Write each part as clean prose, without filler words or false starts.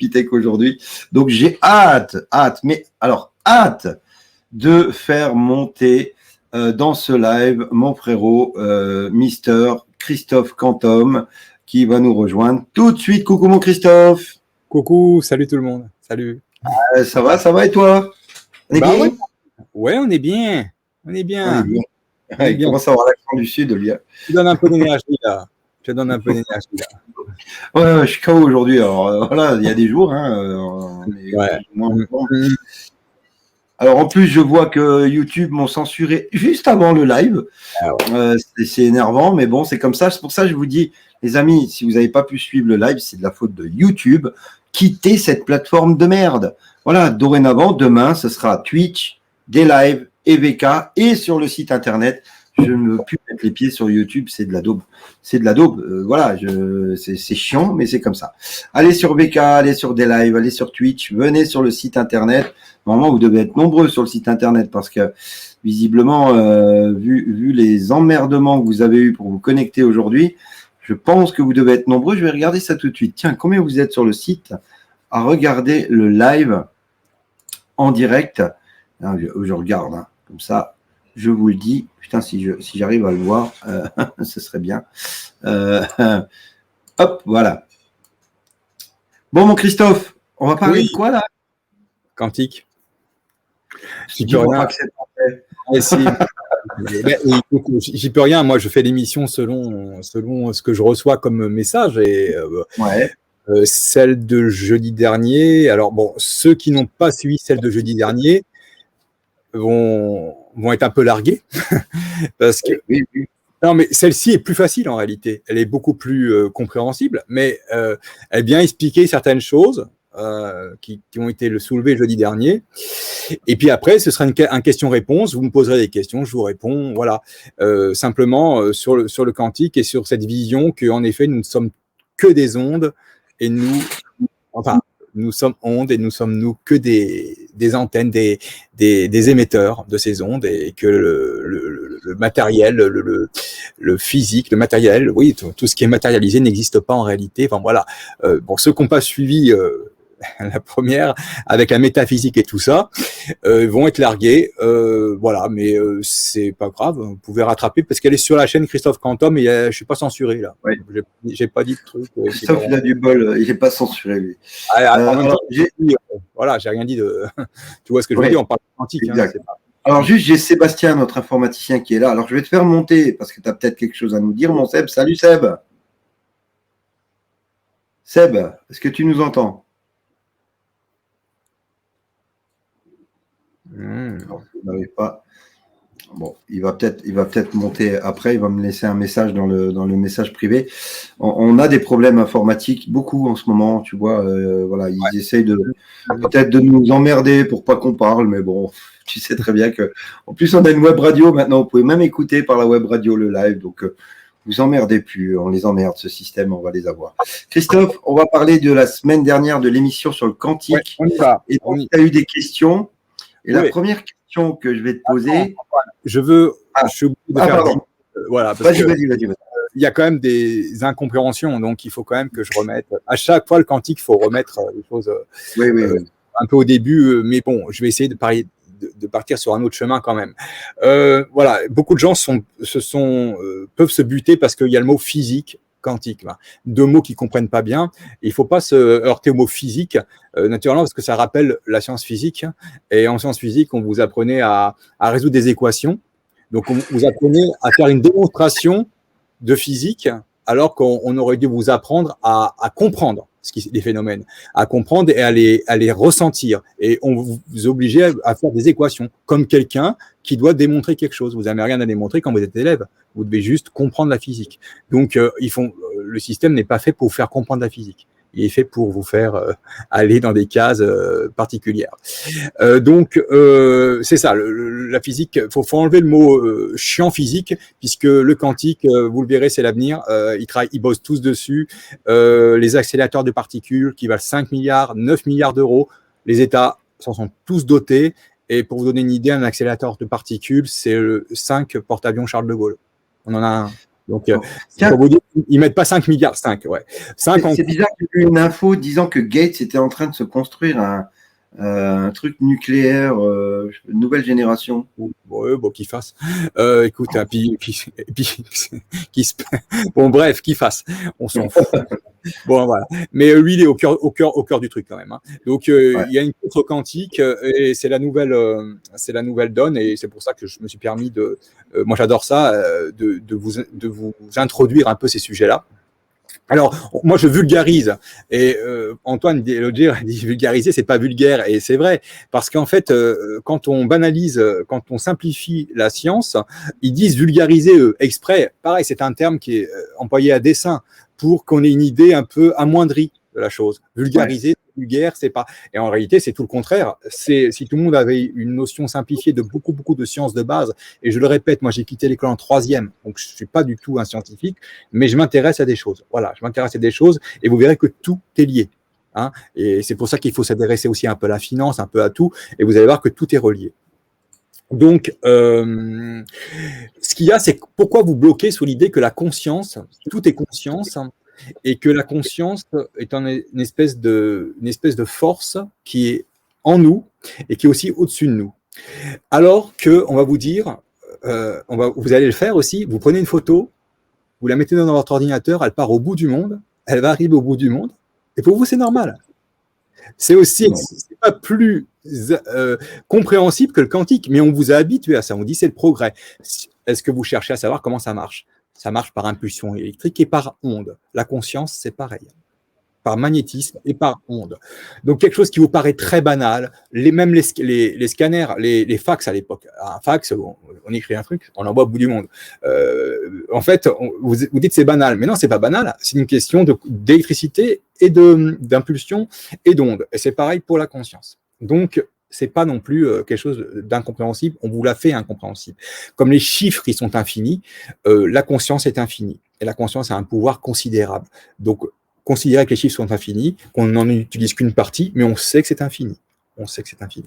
Pitech aujourd'hui. Donc, j'ai hâte de faire monter dans ce live mon frérot, Mister Christophe Quantum, qui va nous rejoindre tout de suite. Coucou mon Christophe. Coucou, salut tout le monde. Salut. Ça va et toi? On est bien? Ouais, on est bien. On est bien. Il commence à avoir l'accent du Sud, Lia. Je te donne un peu d'énergie là. Ouais, je suis KO aujourd'hui. Alors voilà, il y a des jours. Alors en plus, je vois que YouTube m'ont censuré juste avant le live. C'est énervant, mais bon, c'est comme ça. C'est pour ça que je vous dis, les amis, si vous n'avez pas pu suivre le live, c'est de la faute de YouTube. Quittez cette plateforme de merde. Voilà, dorénavant, demain, ce sera Twitch, des lives, EVK et sur le site internet. Je ne veux plus mettre les pieds sur YouTube, c'est de la daube. Voilà, c'est chiant, mais c'est comme ça. Allez sur VK, allez sur des lives, allez sur Twitch, venez sur le site internet. Normalement, vous devez être nombreux sur le site internet parce que visiblement, vu les emmerdements que vous avez eus pour vous connecter aujourd'hui, je pense que vous devez être nombreux. Je vais regarder ça tout de suite. Tiens, combien vous êtes sur le site à regarder le live en direct? Je regarde, hein, comme ça, je vous le dis. Putain, si j'arrive à le voir, ce serait bien. Hop, voilà. Bon, mon Christophe, on va parler de quoi là? Quantique. J'y peux rien. J'y peux rien. Moi, je fais l'émission selon ce que je reçois comme message et celle de jeudi dernier. Alors bon, ceux qui n'ont pas suivi celle de jeudi dernier vont être un peu largués parce que non, mais celle-ci est plus facile en réalité. Elle est beaucoup plus compréhensible, mais elle vient expliquer certaines choses qui ont été soulevées jeudi dernier. Et puis après, ce sera un question-réponse. Vous me poserez des questions, je vous réponds. Voilà. Simplement sur le quantique et sur cette vision qu'en effet, nous ne sommes que des ondes et nous sommes ondes et nous sommes nous que des antennes, des émetteurs de ces ondes et que le matériel, le physique, le matériel, oui, tout ce qui est matérialisé n'existe pas en réalité. Enfin voilà. Bon, ceux qui n'ont pas suivi la première avec la métaphysique et tout ça vont être largués, voilà, mais c'est pas grave, vous pouvez rattraper parce qu'elle est sur la chaîne Christophe Quantum et je suis pas censuré là. Ouais. J'ai pas dit de truc. Christophe, il a du bol, il est pas censuré lui. Voilà, j'ai rien dit de. Tu vois ce que je veux dire, on parle de quantique. Exact. Alors juste, j'ai Sébastien, notre informaticien, qui est là. Alors je vais te faire monter parce que tu as peut-être quelque chose à nous dire, mon Seb. Salut Seb. Seb, est-ce que tu nous entends? Non, il n'arrive pas. Bon, il va peut-être monter après. Il va me laisser un message dans le message privé. On a des problèmes informatiques beaucoup en ce moment, tu vois. Voilà, ils essayent peut-être de nous emmerder pour pas qu'on parle, mais bon, tu sais très bien que. En plus, on a une web radio maintenant. Vous pouvez même écouter par la web radio le live, donc. Vous emmerdez plus, on les emmerde, ce système, on va les avoir. Christophe, on va parler de la semaine dernière de l'émission sur le quantique. Ouais, on y va. Et donc, tu as eu des questions. Et la première question que je vais te poser… Je suis obligé de faire… Voilà, parce que vas-y. Il y a quand même des incompréhensions, donc il faut quand même que je remette… À chaque fois, le quantique, il faut remettre les choses un peu au début, mais bon, je vais essayer de partir sur un autre chemin quand même. Voilà, beaucoup de gens peuvent se buter parce qu'il y a le mot physique, quantique, deux mots qu'ils comprennent pas bien. Il ne faut pas se heurter au mot physique, naturellement, parce que ça rappelle la science physique. Et en science physique, on vous apprenait à résoudre des équations. Donc, on vous apprenait à faire une démonstration de physique, alors qu'on aurait dû vous apprendre à comprendre les phénomènes, à comprendre et à les ressentir. Et on vous obligeait à faire des équations, comme quelqu'un qui doit démontrer quelque chose. Vous n'avez rien à démontrer quand vous êtes élève. Vous devez juste comprendre la physique. Donc, le système n'est pas fait pour vous faire comprendre la physique. Il est fait pour vous faire aller dans des cases particulières. Donc, c'est ça, la physique, faut enlever le mot chiant physique, puisque le quantique, vous le verrez, c'est l'avenir. Ils bossent tous dessus. Les accélérateurs de particules qui valent 5 milliards, 9 milliards d'euros, les États s'en sont tous dotés. Et pour vous donner une idée, un accélérateur de particules, c'est le 5 porte-avions Charles de Gaulle. On en a un. Donc, pour vous dire Ils mettent pas 5 milliards, 5, ouais. C'est bizarre qu'il y ait eu une info disant que Gates était en train de se construire un truc nucléaire, nouvelle génération. Ouais, bon, qu'il fasse. Écoute, hein, bon, bref, qu'il fasse. On s'en fout. Bon, voilà. Mais lui, il est au cœur du truc quand même. Hein. Donc, il y a une contre quantique et c'est la nouvelle donne et c'est pour ça que je me suis permis moi, j'adore ça, de vous introduire un peu ces sujets-là. Alors, moi, je vulgarise. Et Antoine l'autre jour a dit vulgariser, c'est pas vulgaire. Et c'est vrai. Parce qu'en fait, quand on banalise, quand on simplifie la science, ils disent vulgariser exprès. Pareil, c'est un terme qui est employé à dessein pour qu'on ait une idée un peu amoindrie de la chose. Vulgariser, vulgaire, c'est pas. Et en réalité, c'est tout le contraire. Si tout le monde avait une notion simplifiée de beaucoup de sciences de base, et je le répète, moi j'ai quitté l'école en 3e, donc je suis pas du tout un scientifique, mais je m'intéresse à des choses. Voilà, je m'intéresse à des choses, et vous verrez que tout est lié. Hein, et c'est pour ça qu'il faut s'intéresser aussi un peu à la finance, un peu à tout, et vous allez voir que tout est relié. Donc, ce qu'il y a, c'est pourquoi vous bloquez sur l'idée que la conscience, tout est conscience, et que la conscience est une espèce de force qui est en nous et qui est aussi au-dessus de nous. Alors que on va vous dire, vous allez le faire aussi, vous prenez une photo, vous la mettez dans votre ordinateur, elle part au bout du monde, elle va arriver au bout du monde, et pour vous c'est normal. C'est aussi, c'est pas plus compréhensible que le quantique, mais on vous a habitué à ça. On dit c'est le progrès. Est-ce que vous cherchez à savoir comment ça marche ? Ça marche par impulsion électrique et par onde. La conscience, c'est pareil. Par magnétisme et par onde. Donc, quelque chose qui vous paraît très banal, même les scanners, les fax à l'époque. Un fax, on écrit un truc, on l'envoie au bout du monde. En fait, vous dites c'est banal. Mais non, c'est pas banal. C'est une question d'électricité et d'impulsion et d'onde. Et c'est pareil pour la conscience. Donc, c'est pas non plus quelque chose d'incompréhensible. On vous l'a fait incompréhensible. Comme les chiffres, ils sont infinis, la conscience est infinie. Et la conscience a un pouvoir considérable. Donc, considérer que les chiffres sont infinis, qu'on n'en utilise qu'une partie, mais on sait que c'est infini. On sait que c'est infini.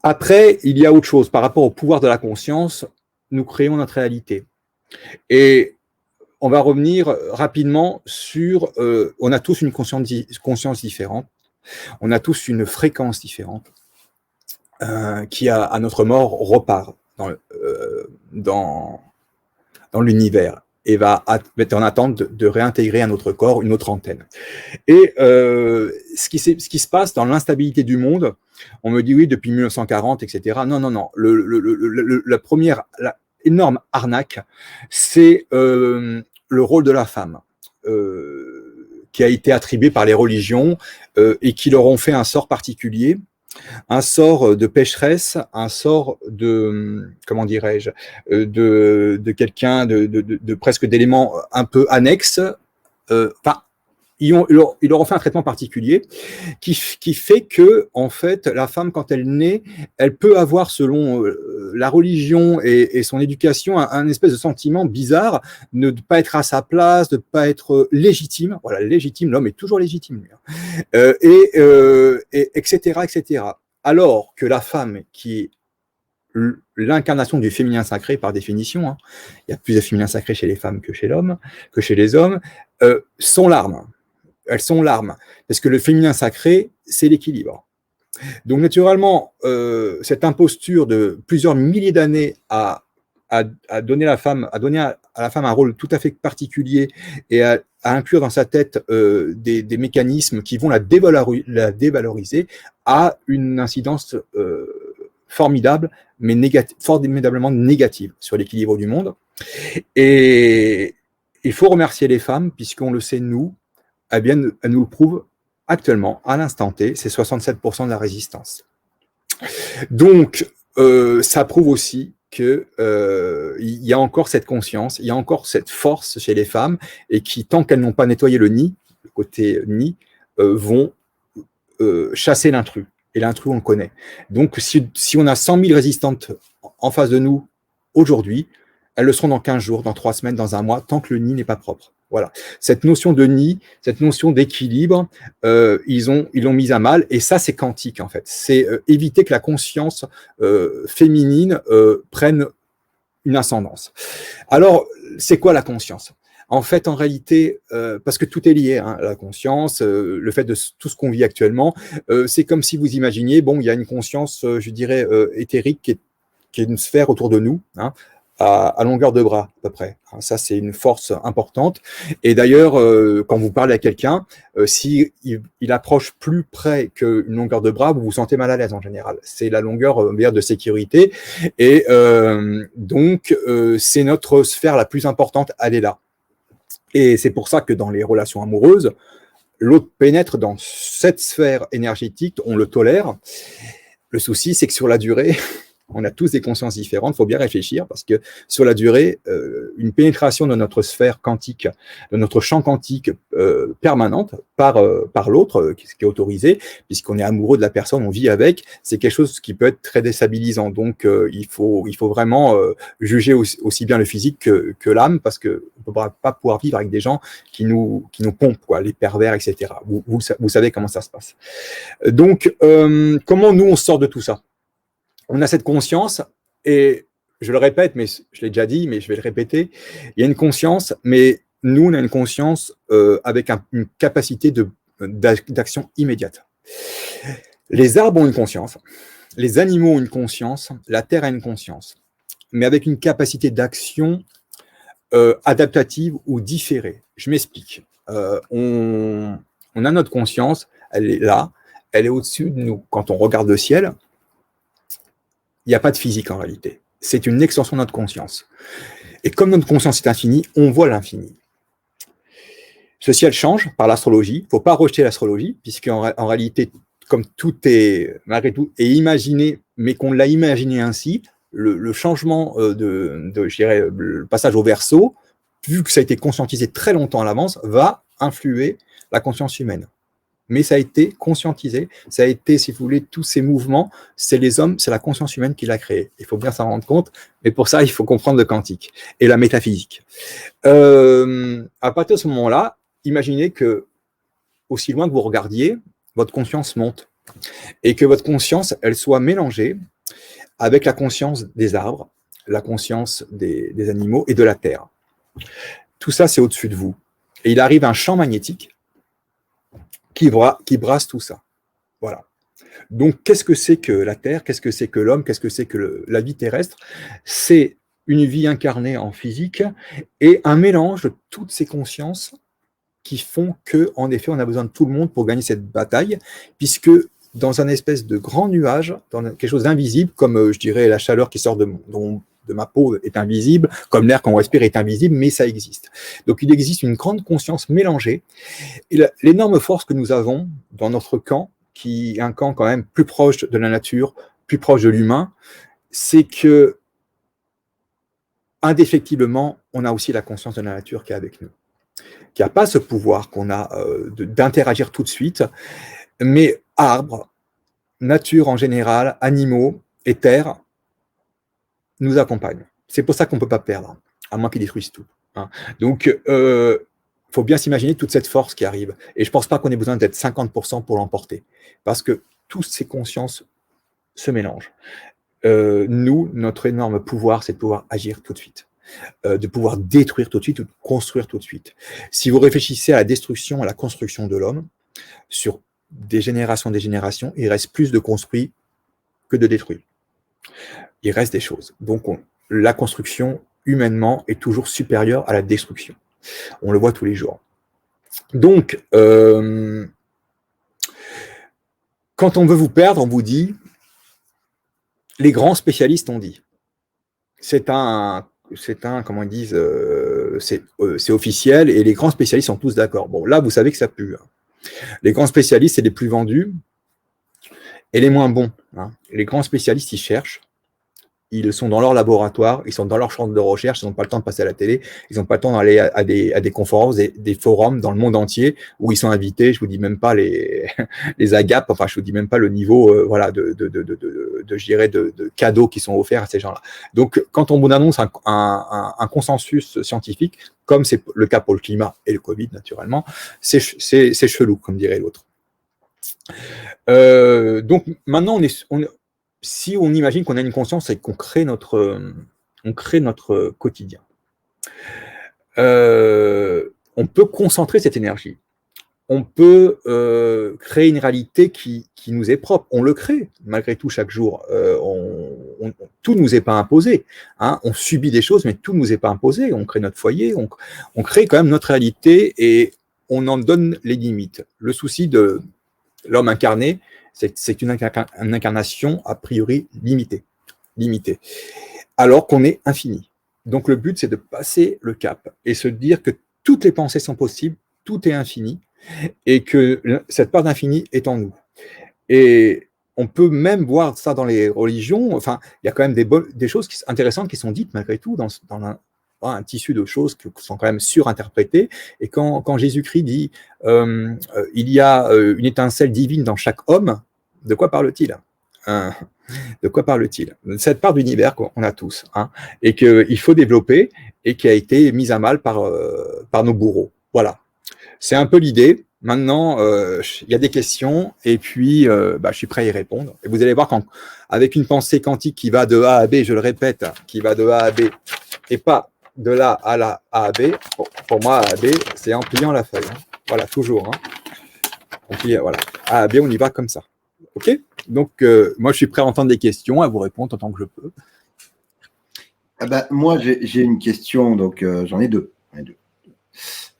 Après, il y a autre chose. Par rapport au pouvoir de la conscience, nous créons notre réalité. Et on va revenir rapidement sur... on a tous une conscience différente. On a tous une fréquence différente. Qui à notre mort repart dans l'univers et va être en attente de réintégrer à notre corps une autre antenne. Et ce qui se passe dans l'instabilité du monde, on me dit oui depuis 1940, etc. Non. La première énorme arnaque, c'est le rôle de la femme. Qui a été attribué par les religions et qui leur ont fait un sort particulier. Un sort de pécheresse, un sort de, comment dirais-je, de quelqu'un de presque d'éléments un peu annexes. Enfin, ils leur ont fait un traitement particulier qui fait que, en fait, la femme, quand elle naît, elle peut avoir, selon la religion et son éducation, un espèce de sentiment bizarre de ne pas être à sa place, de ne pas être légitime. Voilà, légitime, l'homme est toujours légitime. Etc. Alors que la femme, qui est l'incarnation du féminin sacré par définition, hein, il y a plus de féminin sacré chez les femmes que chez les hommes, sont l'arme. Elles sont l'arme. Parce que le féminin sacré, c'est l'équilibre. Donc, naturellement, cette imposture de plusieurs milliers d'années à donner à la femme un rôle tout à fait particulier et à inclure dans sa tête des mécanismes qui vont la dévaloriser, a une incidence formidable, mais formidablement négative sur l'équilibre du monde. Et il faut remercier les femmes, puisqu'on le sait, eh bien, elles nous le prouvent actuellement, à l'instant T, c'est 67% de la résistance. Donc, ça prouve aussi qu'il y a encore cette conscience, il y a encore cette force chez les femmes, et qui, tant qu'elles n'ont pas nettoyé le nid, le côté nid, vont chasser l'intrus. Et l'intrus, on le connaît. Donc, si on a 100 000 résistantes en face de nous aujourd'hui, elles le seront dans 15 jours, dans 3 semaines, dans un mois, tant que le nid n'est pas propre. Voilà. Cette notion de nid, cette notion d'équilibre, ils l'ont mise à mal, et ça, c'est quantique, en fait. C'est éviter que la conscience féminine prenne une ascendance. Alors, c'est quoi la conscience ? En fait, en réalité, parce que tout est lié, hein, la conscience, le fait de tout ce qu'on vit actuellement, c'est comme si vous imaginiez, bon, il y a une conscience, je dirais, éthérique qui est une sphère autour de nous, hein, à longueur de bras, à peu près. Ça, c'est une force importante. Et d'ailleurs, quand vous parlez à quelqu'un, si il approche plus près qu'une longueur de bras, vous vous sentez mal à l'aise en général. C'est la longueur de sécurité. Et donc, c'est notre sphère la plus importante, elle est là. Et c'est pour ça que dans les relations amoureuses, l'autre pénètre dans cette sphère énergétique, on le tolère. Le souci, c'est que sur la durée, on a tous des consciences différentes, il faut bien réfléchir, parce que sur la durée, une pénétration de notre sphère quantique, de notre champ quantique permanente par l'autre, qui est autorisé, puisqu'on est amoureux de la personne, on vit avec, c'est quelque chose qui peut être très déstabilisant. Donc, il faut vraiment juger aussi bien le physique que l'âme, parce qu'on ne peut pas pouvoir vivre avec des gens qui nous pompent, quoi, les pervers, etc. Vous savez comment ça se passe. Donc, comment nous, on sort de tout ça ? On a cette conscience, et je le répète, mais je l'ai déjà dit, mais je vais le répéter, il y a une conscience, mais nous, on a une conscience avec une capacité d'action immédiate. Les arbres ont une conscience, les animaux ont une conscience, la terre a une conscience, mais avec une capacité d'action adaptative ou différée. Je m'explique. On a notre conscience, elle est là, elle est au-dessus de nous. Quand on regarde le ciel, il n'y a pas de physique en réalité. C'est une extension de notre conscience. Et comme notre conscience est infinie, on voit l'infini. Ce ciel change par l'astrologie. Il ne faut pas rejeter l'astrologie, puisqu'en réalité, comme tout est, malgré tout, est imaginé, mais qu'on l'a imaginé ainsi, le changement je dirais, le passage au Verseau, vu que ça a été conscientisé très longtemps à l'avance, va influer la conscience humaine. Mais ça a été conscientisé, ça a été, si vous voulez, tous ces mouvements, c'est les hommes, c'est la conscience humaine qui l'a créé. Il faut bien s'en rendre compte, mais pour ça, il faut comprendre le quantique et la métaphysique. À partir de ce moment-là, imaginez que, aussi loin que vous regardiez, votre conscience monte et que votre conscience, elle soit mélangée avec la conscience des arbres, la conscience des animaux et de la terre. Tout ça, c'est au-dessus de vous. Et il arrive un champ magnétique qui brasse tout ça. Voilà. Donc, qu'est-ce que c'est que la Terre? Qu'est-ce que c'est que l'homme? Qu'est-ce que c'est que la vie terrestre? C'est une vie incarnée en physique et un mélange de toutes ces consciences qui font que, en effet, on a besoin de tout le monde pour gagner cette bataille, puisque dans un espèce de grand nuage, dans quelque chose d'invisible, comme je dirais la chaleur qui sort de ma peau est invisible, comme l'air qu'on respire est invisible, mais ça existe. Donc il existe une grande conscience mélangée. Et l'énorme force que nous avons dans notre camp, qui est un camp quand même plus proche de la nature, plus proche de l'humain, c'est que, indéfectiblement, on a aussi la conscience de la nature qui est avec nous, qui n'a pas ce pouvoir qu'on a d'interagir tout de suite, mais arbres, nature en général, animaux et terre nous accompagnent. C'est pour ça qu'on ne peut pas perdre, à moins qu'ils détruisent tout. Hein. Donc, faut bien s'imaginer toute cette force qui arrive. Et je ne pense pas qu'on ait besoin d'être 50% pour l'emporter, parce que toutes ces consciences se mélangent. Nous, notre énorme pouvoir, c'est de pouvoir agir tout de suite, de pouvoir détruire tout de suite ou de construire tout de suite. Si vous réfléchissez à la destruction, à la construction de l'homme, sur des générations, il reste plus de construit que de détruit. Il reste des choses. Donc, la construction, humainement, est toujours supérieure à la destruction. On le voit tous les jours. Donc, quand on veut vous perdre, on vous dit, les grands spécialistes ont dit. C'est un comment ils disent, c'est officiel et les grands spécialistes sont tous d'accord. Bon, là, vous savez que ça pue. Hein. Les grands spécialistes, c'est les plus vendus et les moins bons. Hein. Les grands spécialistes, ils cherchent. Ils sont dans leur laboratoire, ils sont dans leur champ de recherche, ils n'ont pas le temps de passer à la télé, ils n'ont pas le temps d'aller à des conférences, des forums dans le monde entier où ils sont invités. Je vous dis même pas les agapes, enfin je vous dis même pas le niveau voilà je dirais de cadeaux qui sont offerts à ces gens-là. Donc quand on vous annonce un consensus scientifique, comme c'est le cas pour le climat et le Covid naturellement, c'est chelou comme dirait l'autre. Donc maintenant si on imagine qu'on a une conscience et qu'on crée notre quotidien. on peut concentrer cette énergie. On peut créer une réalité qui nous est propre. On le crée, malgré tout, chaque jour. Tout ne nous est pas imposé. Hein. On subit des choses, mais tout ne nous est pas imposé. On crée notre foyer, on crée quand même notre réalité et on en donne les limites. Le souci de l'homme incarné, c'est une incarnation a priori limitée, alors qu'on est infini. Donc le but, c'est de passer le cap et se dire que toutes les pensées sont possibles, tout est infini, et que cette part d'infini est en nous. Et on peut même voir ça dans les religions. Enfin, il y a quand même des choses intéressantes qui sont dites malgré tout dans un tissu de choses qui sont quand même surinterprétées. Et quand Jésus-Christ dit il y a une étincelle divine dans chaque homme, de quoi parle-t-il ? De quoi parle-t-il ? Cette part d'univers qu'on a tous, hein, et qu'il faut développer et qui a été mise à mal par nos bourreaux. Voilà. C'est un peu l'idée. Maintenant, il y a des questions et puis je suis prêt à y répondre. Et vous allez voir avec une pensée quantique qui va de A à B, je le répète, qui va de A à B et pas de là à la A à B. Pour moi, A à B, c'est en pliant la feuille. Hein. Voilà, toujours. Hein. On plie, voilà. A à B, on y va comme ça. OK ? Donc, moi, je suis prêt à entendre des questions, à vous répondre autant que je peux. Moi, j'ai une question, donc j'en ai deux.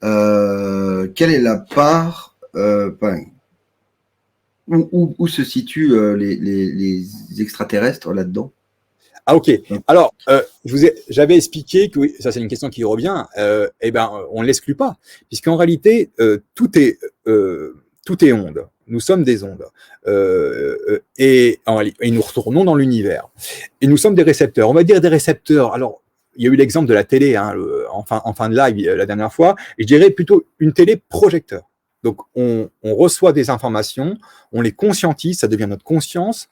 Quelle est la part où se situent les extraterrestres là-dedans? Ah ok. Alors, j'avais expliqué que oui, ça c'est une question qui revient. On ne l'exclut pas, puisqu'en réalité tout est onde. Nous sommes des ondes et nous retournons dans l'univers. Et nous sommes des récepteurs. On va dire des récepteurs. Alors, il y a eu l'exemple de la télé, hein, en fin de live la dernière fois. Et je dirais plutôt une télé projecteur. Donc, on reçoit des informations, on les conscientise, ça devient notre conscience.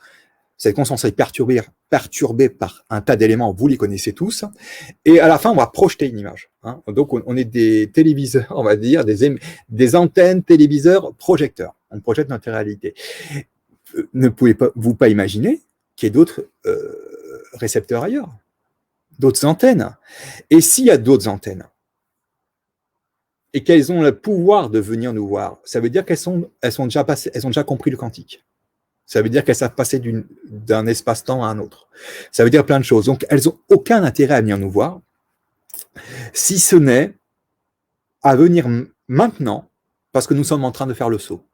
Cette conscience est perturbée par un tas d'éléments, vous les connaissez tous. Et à la fin, on va projeter une image. Hein. Donc, on est des téléviseurs, on va dire, des antennes téléviseurs projecteurs. On projette notre réalité. Ne pouvez-vous pas imaginer qu'il y ait d'autres récepteurs ailleurs, d'autres antennes. Et s'il y a d'autres antennes, et qu'elles ont le pouvoir de venir nous voir, ça veut dire elles ont déjà compris le quantique. Ça veut dire qu'elles savent passer d'un espace-temps à un autre. Ça veut dire plein de choses. Donc, elles n'ont aucun intérêt à venir nous voir, si ce n'est à venir maintenant, parce que nous sommes en train de faire le saut.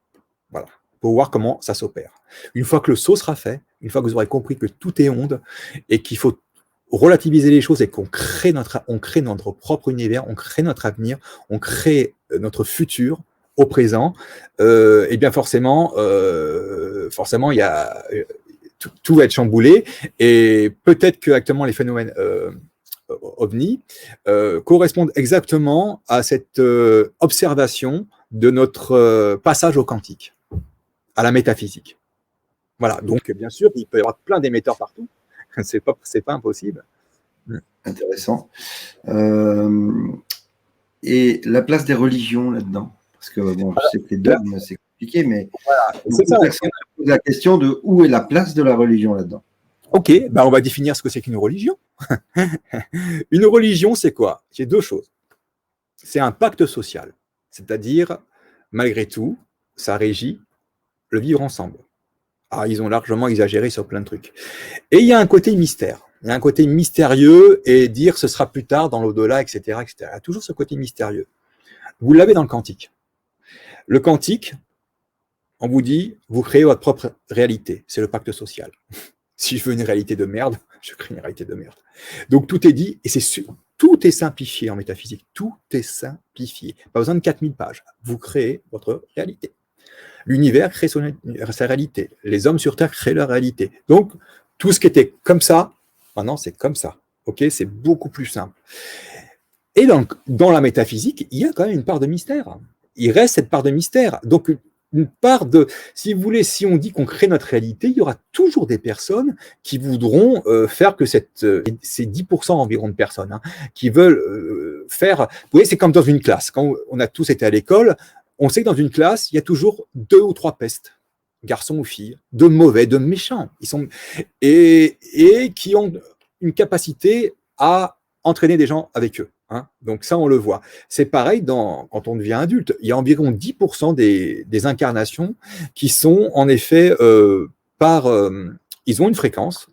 Voilà, pour voir comment ça s'opère. Une fois que le saut sera fait, une fois que vous aurez compris que tout est onde et qu'il faut relativiser les choses et qu'on crée notre propre univers, on crée notre avenir, on crée notre futur au présent, et bien forcément, il y a tout va être chamboulé et peut-être que actuellement les phénomènes ovni correspondent exactement à cette observation de notre passage au quantique, à la métaphysique. Voilà. Donc bien sûr, il peut y avoir plein d'émetteurs partout. C'est pas impossible. Intéressant. Et la place des religions là-dedans? Parce que bon, je sais que les dogmes, c'est compliqué, mais c'est ça. Personne pose la question de où est la place de la religion là-dedans. Ok, on va définir ce que c'est qu'une religion. Une religion, c'est quoi? C'est deux choses. C'est un pacte social, c'est-à-dire, malgré tout, ça régit le vivre ensemble. Ah, ils ont largement exagéré sur plein de trucs. Et il y a un côté mystère. Il y a un côté mystérieux et dire ce sera plus tard dans l'au-delà, etc., etc. Il y a toujours ce côté mystérieux. Vous l'avez dans le quantique. Le quantique, on vous dit, vous créez votre propre réalité. C'est le pacte social. Si je veux une réalité de merde, je crée une réalité de merde. Donc tout est dit et tout est simplifié en métaphysique. Tout est simplifié. Pas besoin de 4000 pages. Vous créez votre réalité. L'univers crée sa réalité. Les hommes sur Terre créent leur réalité. Donc, tout ce qui était comme ça, maintenant, c'est comme ça. Ok, c'est beaucoup plus simple. Et donc, dans la métaphysique, il y a quand même une part de mystère. Il reste cette part de mystère. Donc, une part de, si vous voulez, si on dit qu'on crée notre réalité, il y aura toujours des personnes qui voudront faire que ces 10% environ de personnes, hein, qui veulent faire. Vous voyez, c'est comme dans une classe. Quand on a tous été à l'école, on sait que dans une classe, il y a toujours 2 ou 3 pestes, garçons ou filles, de mauvais, de méchants. Ils sont et qui ont une capacité à entraîner des gens avec eux. Hein, donc ça, on le voit. C'est pareil quand on devient adulte. Il y a environ 10% des incarnations qui sont en effet ils ont une fréquence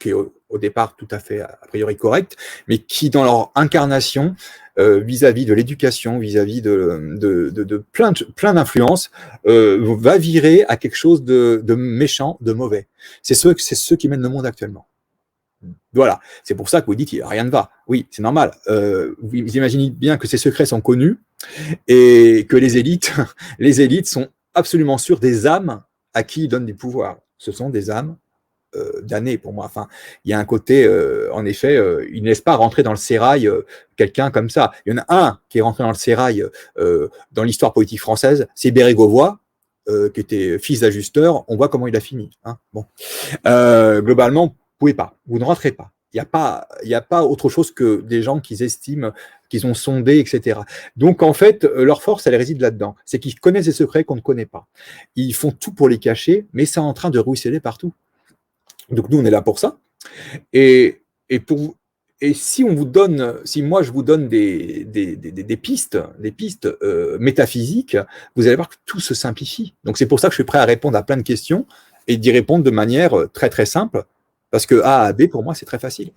qui est au départ tout à fait a priori correcte, mais qui dans leur incarnation vis-à-vis de l'éducation, vis-à-vis de plein d'influences, va virer à quelque chose de méchant, de mauvais. C'est ceux qui mènent le monde actuellement. Voilà, c'est pour ça que vous dites qu'il n'y a rien ne va. Oui, c'est normal. Vous imaginez bien que ces secrets sont connus et que les élites sont absolument sûres des âmes à qui ils donnent des pouvoirs. Ce sont des âmes damnées pour moi. Enfin, il y a un côté, en effet, ils ne laissent pas rentrer dans le sérail quelqu'un comme ça. Il y en a un qui est rentré dans le sérail dans l'histoire politique française, c'est Bérégovoy, qui était fils d'ajusteur. On voit comment il a fini. Hein. Bon. Globalement, vous ne rentrez pas. Il n'y a pas autre chose que des gens qu'ils estiment, qu'ils ont sondés, etc. Donc, en fait, leur force, elle réside là-dedans. C'est qu'ils connaissent des secrets qu'on ne connaît pas. Ils font tout pour les cacher, mais c'est en train de ruisseler partout. Donc, nous, on est là pour ça. Et si moi, je vous donne des pistes métaphysiques, vous allez voir que tout se simplifie. Donc, c'est pour ça que je suis prêt à répondre à plein de questions et d'y répondre de manière très, très simple. Parce que A à B, pour moi, c'est très facile.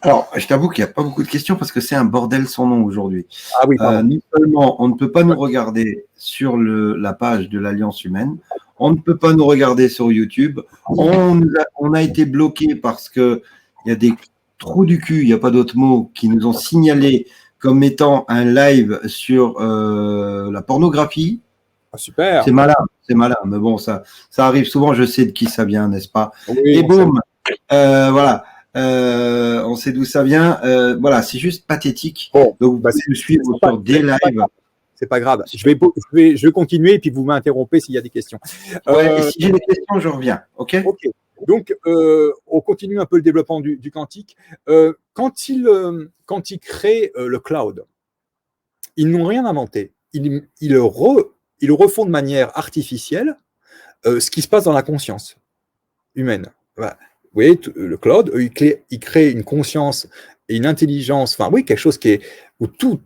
Alors, je t'avoue qu'il n'y a pas beaucoup de questions parce que c'est un bordel sans nom aujourd'hui. Ah oui, non seulement on ne peut pas nous regarder sur la page de l'Alliance humaine, on ne peut pas nous regarder sur YouTube. On a été bloqué parce qu'il y a des trous du cul, il n'y a pas d'autre mot, qui nous ont signalé comme étant un live sur la pornographie. Ah, super. C'est malin, mais bon, ça arrive souvent, je sais de qui ça vient, n'est-ce pas? Oui, et boum, voilà, on sait d'où ça vient, voilà, c'est juste pathétique. Bon, donc vous pouvez nous suivre sur des lives. C'est pas grave, je vais continuer et puis vous m'interrompez s'il y a des questions. Ouais, si j'ai des questions, je reviens, ok? Donc, on continue un peu le développement du quantique. Quand ils créent le cloud, ils n'ont rien inventé. Ils le refont de manière artificielle ce qui se passe dans la conscience humaine. Voilà. Vous voyez, le cloud, il crée une conscience et une intelligence, enfin oui, quelque chose qui est où tout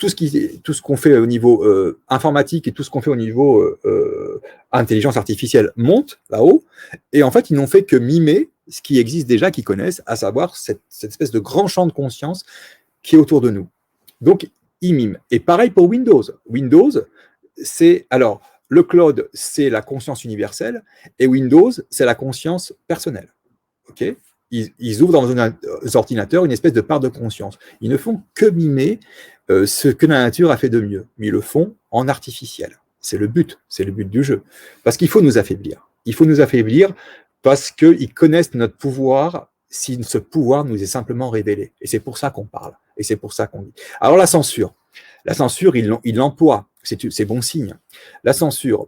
ce qu'on fait au niveau informatique et tout ce qu'on fait au niveau intelligence artificielle monte là-haut, et en fait, ils n'ont fait que mimer ce qui existe déjà, qu'ils connaissent, à savoir cette espèce de grand champ de conscience qui est autour de nous. Donc, ils miment. Et pareil pour Windows. Windows, alors, le cloud, c'est la conscience universelle, et Windows, c'est la conscience personnelle. Ok ? Ils ouvrent dans nos ordinateurs une espèce de part de conscience. Ils ne font que mimer ce que la nature a fait de mieux, mais ils le font en artificiel. C'est le but du jeu. Parce qu'il faut nous affaiblir. Il faut nous affaiblir parce qu'ils connaissent notre pouvoir si ce pouvoir nous est simplement révélé. Et c'est pour ça qu'on parle. Et c'est pour ça qu'on dit. Alors la censure, ils l'emploient. C'est bon signe. La censure,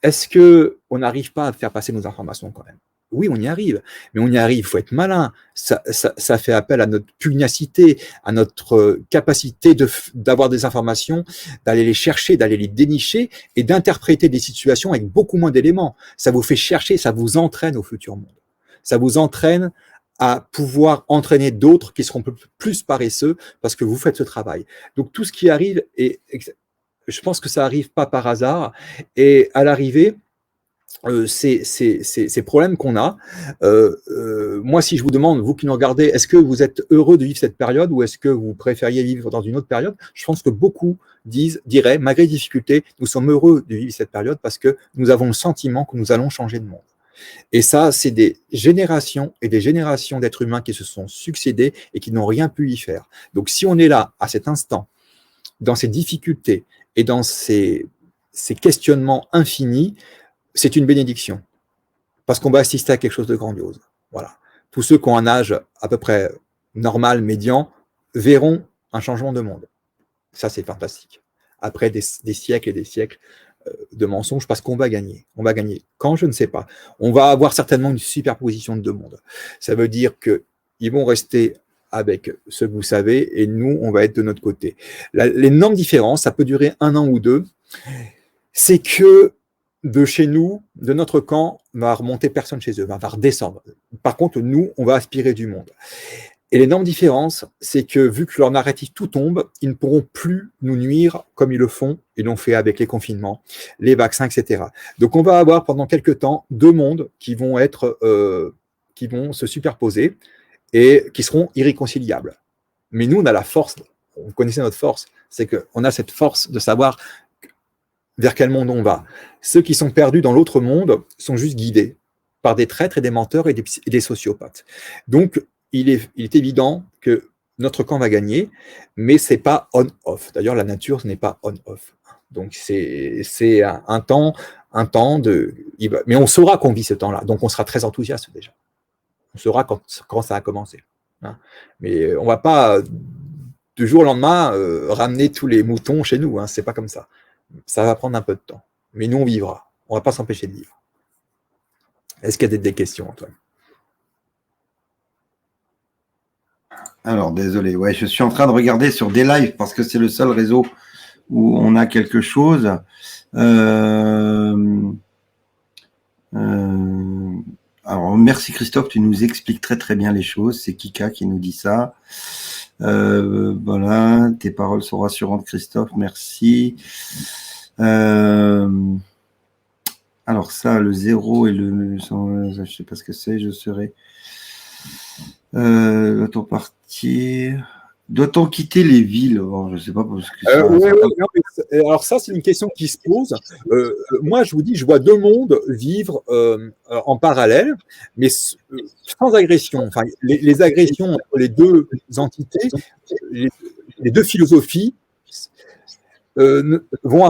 est-ce qu'on n'arrive pas à faire passer nos informations quand même ? Oui, on y arrive, mais on y arrive, il faut être malin. Ça fait appel à notre pugnacité, à notre capacité d'avoir des informations, d'aller les chercher, d'aller les dénicher et d'interpréter des situations avec beaucoup moins d'éléments. Ça vous fait chercher, ça vous entraîne au futur monde. Ça vous entraîne à pouvoir entraîner d'autres qui seront plus paresseux parce que vous faites ce travail. Donc tout ce qui arrive, je pense que ça n'arrive pas par hasard, et à l'arrivée, ces problèmes qu'on a, moi si je vous demande, vous qui nous regardez, est-ce que vous êtes heureux de vivre cette période ou est-ce que vous préfériez vivre dans une autre période? Je pense que beaucoup diraient, malgré les difficultés, nous sommes heureux de vivre cette période parce que nous avons le sentiment que nous allons changer de monde. Et ça, c'est des générations et des générations d'êtres humains qui se sont succédés et qui n'ont rien pu y faire. Donc si on est là, à cet instant, dans ces difficultés et dans ces questionnements infinis, c'est une bénédiction, parce qu'on va assister à quelque chose de grandiose. Voilà. Tous ceux qui ont un âge à peu près normal, médian, verront un changement de monde. Ça, c'est fantastique. Après des siècles et des siècles de mensonges, parce qu'on va gagner. On va gagner. Quand, je ne sais pas. On va avoir certainement une superposition de deux mondes. Ça veut dire qu'ils vont rester avec ce que vous savez, et nous, on va être de notre côté. L'énorme différence, ça peut durer 1 an ou 2, c'est que de chez nous, de notre camp, va remonter personne chez eux, va redescendre. Par contre, nous, on va aspirer du monde. Et l'énorme différence, c'est que vu que leur narratif tout tombe, ils ne pourront plus nous nuire comme ils le font, et l'ont fait avec les confinements, les vaccins, etc. Donc on va avoir pendant quelques temps 2 mondes qui vont se superposer et qui seront irréconciliables. Mais nous, on a la force, on connaissait notre force, c'est qu'on a cette force de savoir vers quel monde on va. Ceux qui sont perdus dans l'autre monde sont juste guidés par des traîtres et des menteurs et des sociopathes. Donc, il est évident que notre camp va gagner, mais ce n'est pas on-off. D'ailleurs, la nature, ce n'est pas on-off. Donc, c'est un temps de... Mais on saura qu'on vit ce temps-là, donc on sera très enthousiaste déjà. On saura quand ça a commencé. Mais on ne va pas, du jour au lendemain, ramener tous les moutons chez nous. Ce n'est pas comme ça. Ça va prendre un peu de temps. Mais nous, on vivra. On ne va pas s'empêcher de vivre. Est-ce qu'il y a des questions, Antoine ? Alors, désolé, ouais, je suis en train de regarder sur des lives parce que c'est le seul réseau où on a quelque chose. Alors, merci Christophe, tu nous expliques très très bien les choses. C'est Kika qui nous dit ça. Voilà, tes paroles sont rassurantes, Christophe, merci. Alors ça, le 0 et le... Je ne sais pas ce que c'est, je serai... doit-on partir? Doit-on quitter les villes? Bon, je ne sais pas. Parce que alors ça, c'est une question qui se pose. Moi, je vous dis, je vois 2 mondes vivre en parallèle, mais sans agression. Enfin, les agressions entre les 2 entités, les 2 philosophies vont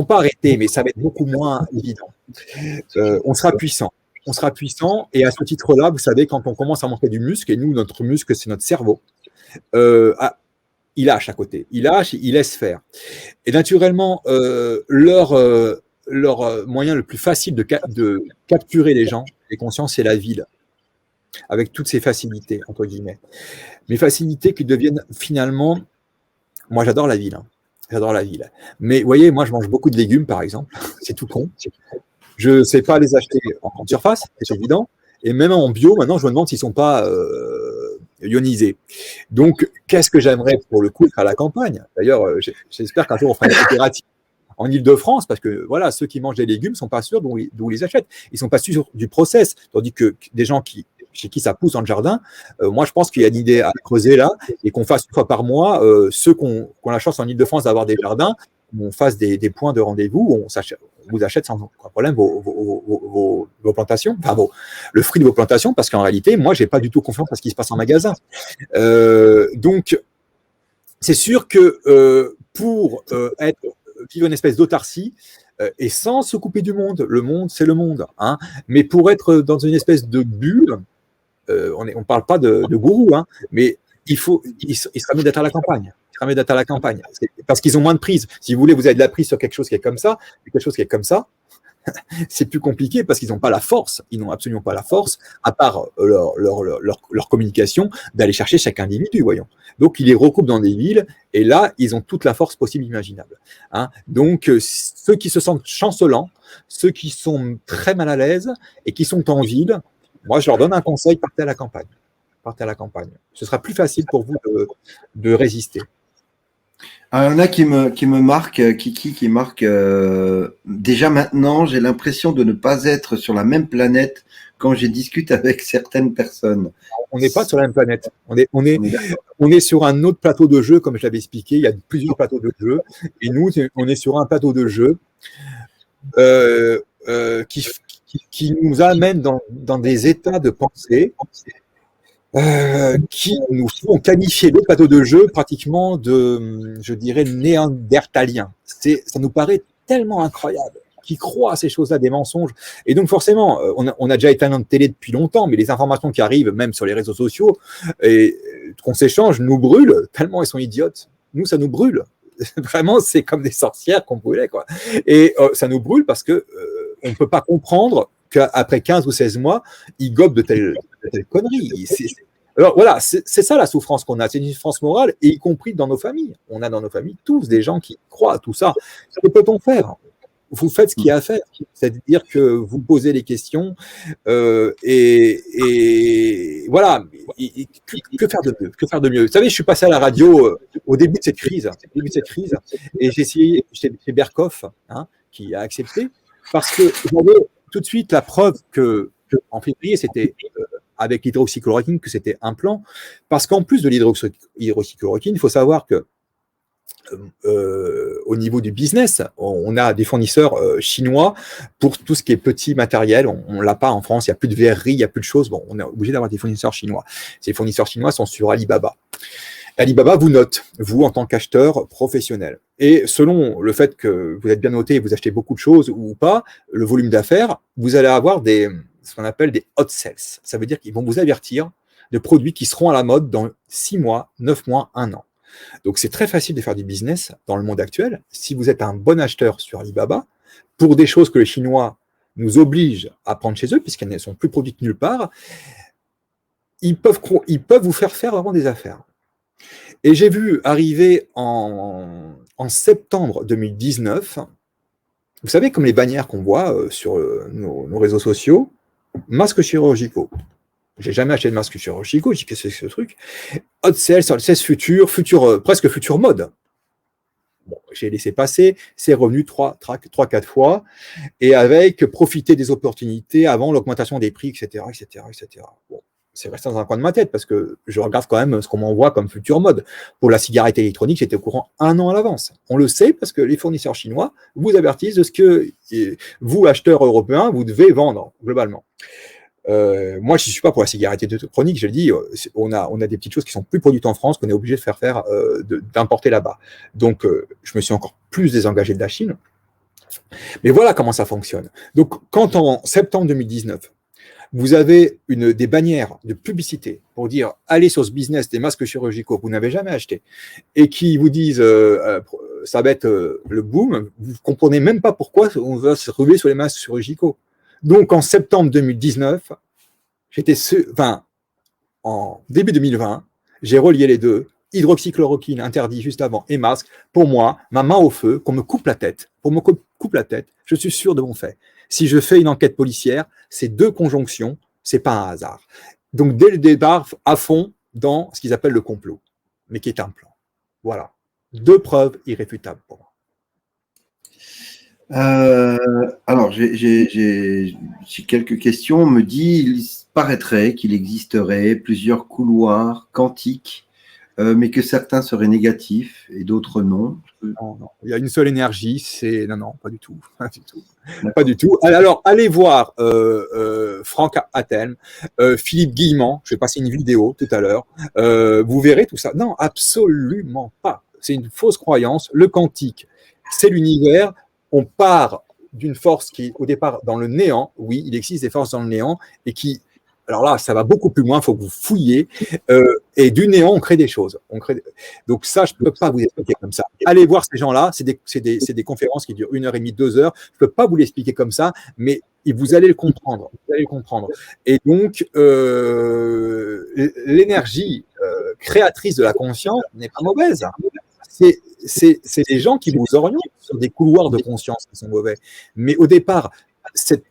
pas arrêter, mais ça va être beaucoup moins évident. On sera puissant. On sera puissant, et à ce titre-là, vous savez, quand on commence à monter du muscle, et nous, notre muscle, c'est notre cerveau, il lâche à côté, il lâche, il laisse faire. Et naturellement, leur moyen le plus facile de capturer les gens, les consciences, c'est la ville, avec toutes ces facilités, entre guillemets. Mais facilités qui deviennne finalement... Moi, j'adore la ville. J'adore la ville. Mais vous voyez, moi, je mange beaucoup de légumes, par exemple. C'est tout con. Je ne sais pas les acheter en grande surface, c'est évident. Et même en bio, maintenant, je me demande s'ils ne sont pas ionisés. Donc, qu'est-ce que j'aimerais pour le coup être à la campagne? D'ailleurs, j'espère qu'un jour, on fera une coopérative en Ile-de-France, parce que voilà, ceux qui mangent des légumes ne sont pas sûrs d'où ils les achètent. Ils ne sont pas sûrs du process. Tandis que des gens chez qui ça pousse dans le jardin, moi, je pense qu'il y a une idée à creuser là, et qu'on fasse 1 fois par mois, ceux qui ont la chance en Ile-de-France d'avoir des jardins, on fasse des points de rendez-vous où on vous achète sans problème vos plantations, enfin le fruit de vos plantations, parce qu'en réalité, moi, je n'ai pas du tout confiance à ce qui se passe en magasin. Donc, c'est sûr que pour vivre une espèce d'autarcie, et sans se couper du monde, le monde, c'est le monde, mais pour être dans une espèce de bulle, on ne parle pas de gourou, mais il sera mieux d'être à la campagne. Parce qu'ils ont moins de prise. Si vous voulez, vous avez de la prise sur quelque chose qui est comme ça, c'est plus compliqué parce qu'ils n'ont pas la force. Ils n'ont absolument pas la force, à part leur communication, d'aller chercher chaque individu, voyons. Donc, ils les recoupent dans des villes et là, ils ont toute la force possible imaginable. Donc, ceux qui se sentent chancelants, ceux qui sont très mal à l'aise et qui sont en ville, moi, je leur donne un conseil, partez à la campagne. Ce sera plus facile pour vous de résister. Alors, il y en a qui me marquent, Kiki, qui marque déjà maintenant, j'ai l'impression de ne pas être sur la même planète quand je discute avec certaines personnes. On n'est pas sur la même planète. On est sur un autre plateau de jeu, comme je l'avais expliqué. Il y a plusieurs plateaux de jeu. Et nous, on est sur un plateau de jeu qui nous amène dans des états de pensée qui nous font qualifier le plateau de jeu pratiquement de, je dirais, néandertalien. Ça nous paraît tellement incroyable qu'ils croient à ces choses-là, des mensonges. Et donc forcément, on a déjà éteint notre télé depuis longtemps, mais les informations qui arrivent, même sur les réseaux sociaux, et qu'on s'échange, nous brûlent, tellement elles sont idiotes. Nous, ça nous brûle. Vraiment, c'est comme des sorcières qu'on brûlait, quoi. Et ça nous brûle parce que on ne peut pas comprendre qu'après 15 ou 16 mois, ils gobent de telles conneries. Alors voilà, c'est ça la souffrance qu'on a, c'est une souffrance morale, et y compris dans nos familles. On a dans nos familles tous des gens qui croient à tout ça. Que peut-on faire? vous faites ce qu'il y a à faire. C'est-à-dire que vous posez les questions et voilà. Que faire de mieux? Que faire de mieux? Vous savez, je suis passé à la radio au début de cette crise, et j'ai essayé chez Berkoff, qui a accepté, parce que j'avais tout de suite la preuve que en février, c'était avec l'hydroxychloroquine que c'était un plan, parce qu'en plus de l'hydroxychloroquine, il faut savoir que au niveau du business, on a des fournisseurs chinois pour tout ce qui est petit matériel. On l'a pas en France, il n'y a plus de verrerie, il n'y a plus de choses. Bon, on est obligé d'avoir des fournisseurs chinois. Ces fournisseurs chinois sont sur Alibaba. Alibaba vous note, vous en tant qu'acheteur professionnel. Et selon le fait que vous êtes bien noté et vous achetez beaucoup de choses ou pas, le volume d'affaires, vous allez avoir ce qu'on appelle des hot sales. Ça veut dire qu'ils vont vous avertir de produits qui seront à la mode dans 6 mois, 9 mois, 1 an. Donc, c'est très facile de faire du business dans le monde actuel. Si vous êtes un bon acheteur sur Alibaba, pour des choses que les Chinois nous obligent à prendre chez eux, puisqu'elles ne sont plus produites nulle part, ils peuvent vous faire vraiment des affaires. Et j'ai vu arriver en septembre 2019, vous savez, comme les bannières qu'on voit sur nos réseaux sociaux, masques chirurgicaux. J'ai jamais acheté de masques chirurgicaux, je dis qu'est-ce que c'est ce truc? Hot sales, presque future mode. Bon, j'ai laissé passer, c'est revenu 3-4 fois, et avec profiter des opportunités avant l'augmentation des prix, etc. Bon, c'est resté dans un coin de ma tête, parce que je regarde quand même ce qu'on m'envoie comme future mode. Pour la cigarette électronique, j'étais au courant 1 an à l'avance. On le sait, parce que les fournisseurs chinois vous avertissent de ce que vous, acheteurs européens, vous devez vendre, globalement. Moi, je ne suis pas pour la cigarette électronique, je le dis, on a des petites choses qui sont plus produites en France qu'on est obligé de faire d'importer là-bas. Donc, je me suis encore plus désengagé de la Chine. Mais voilà comment ça fonctionne. Donc, quand en septembre 2019, vous avez des bannières de publicité pour dire allez sur ce business des masques chirurgicaux que vous n'avez jamais acheté et qui vous disent ça va être le boom, vous ne comprenez même pas pourquoi on va se ruer sur les masques chirurgicaux. Donc, en septembre 2019, en début 2020, j'ai relié les deux, hydroxychloroquine interdit juste avant et masque. Pour moi, ma main au feu, qu'on me coupe la tête, je suis sûr de mon fait. Si je fais une enquête policière, ces deux conjonctions, c'est pas un hasard. Donc, dès le départ, à fond dans ce qu'ils appellent le complot, mais qui est un plan. Voilà. 2 preuves irréfutables pour moi. Alors, j'ai quelques questions. On me dit, il paraîtrait qu'il existerait plusieurs couloirs quantiques, mais que certains seraient négatifs et d'autres non. Non. Il y a une seule énergie, non, pas du tout. Pas du tout. Alors, allez voir Franck Attelm, Philippe Guillemant, je vais passer une vidéo tout à l'heure, vous verrez tout ça. Non, absolument pas. C'est une fausse croyance. Le quantique, c'est l'univers. On part d'une force qui, au départ, dans le néant. Oui, il existe des forces dans le néant et qui, alors là, ça va beaucoup plus loin. Il faut que vous fouilliez. Et du néant, on crée des choses. Donc ça, je ne peux pas vous expliquer comme ça. Allez voir ces gens-là. C'est des conférences qui durent 1h30, 2 heures. Je ne peux pas vous l'expliquer comme ça, mais vous allez le comprendre. Et donc, l'énergie créatrice de la conscience n'est pas mauvaise. C'est des gens qui vous orientent sur des couloirs de conscience qui sont mauvais. Mais au départ, cette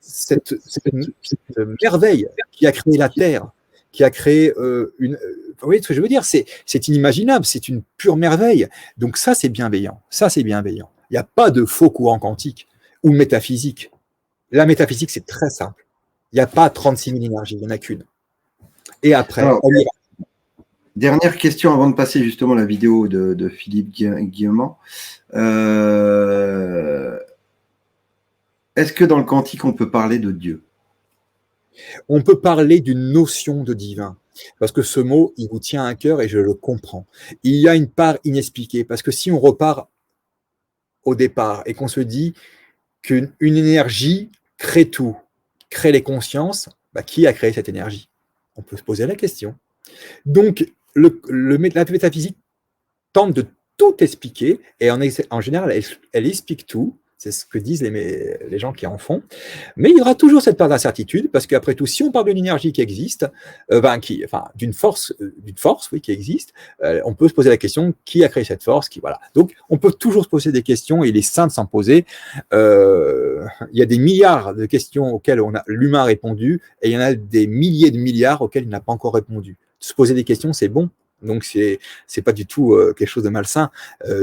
merveille qui a créé la Terre, qui a créé vous voyez ce que je veux dire, c'est inimaginable, c'est une pure merveille. Donc ça, c'est bienveillant. Il n'y a pas de faux courant quantique ou métaphysique. La métaphysique, c'est très simple. Il n'y a pas 36 000 énergies, il n'y en a qu'une. Et après, on ira. Dernière question avant de passer justement à la vidéo de Philippe Guillemant. Est-ce que dans le quantique, on peut parler de Dieu? On peut parler d'une notion de divin, parce que ce mot, il vous tient à cœur et je le comprends. Il y a une part inexpliquée, parce que si on repart au départ et qu'on se dit qu'une énergie crée tout, crée les consciences, qui a créé cette énergie? On peut se poser la question. Donc, la métaphysique tente de tout expliquer, et en général, elle explique tout. C'est ce que disent les gens qui en font. Mais il y aura toujours cette part d'incertitude, parce qu'après tout, si on parle d'une énergie qui existe, d'une force, oui, qui existe, on peut se poser la question, qui a créé cette force, voilà. Donc, on peut toujours se poser des questions, et il est sain de s'en poser. Il y a des milliards de questions auxquelles l'humain a répondu, et il y en a des milliers de milliards auxquelles il n'a pas encore répondu. Se poser des questions, c'est bon. Donc, c'est pas du tout quelque chose de malsain.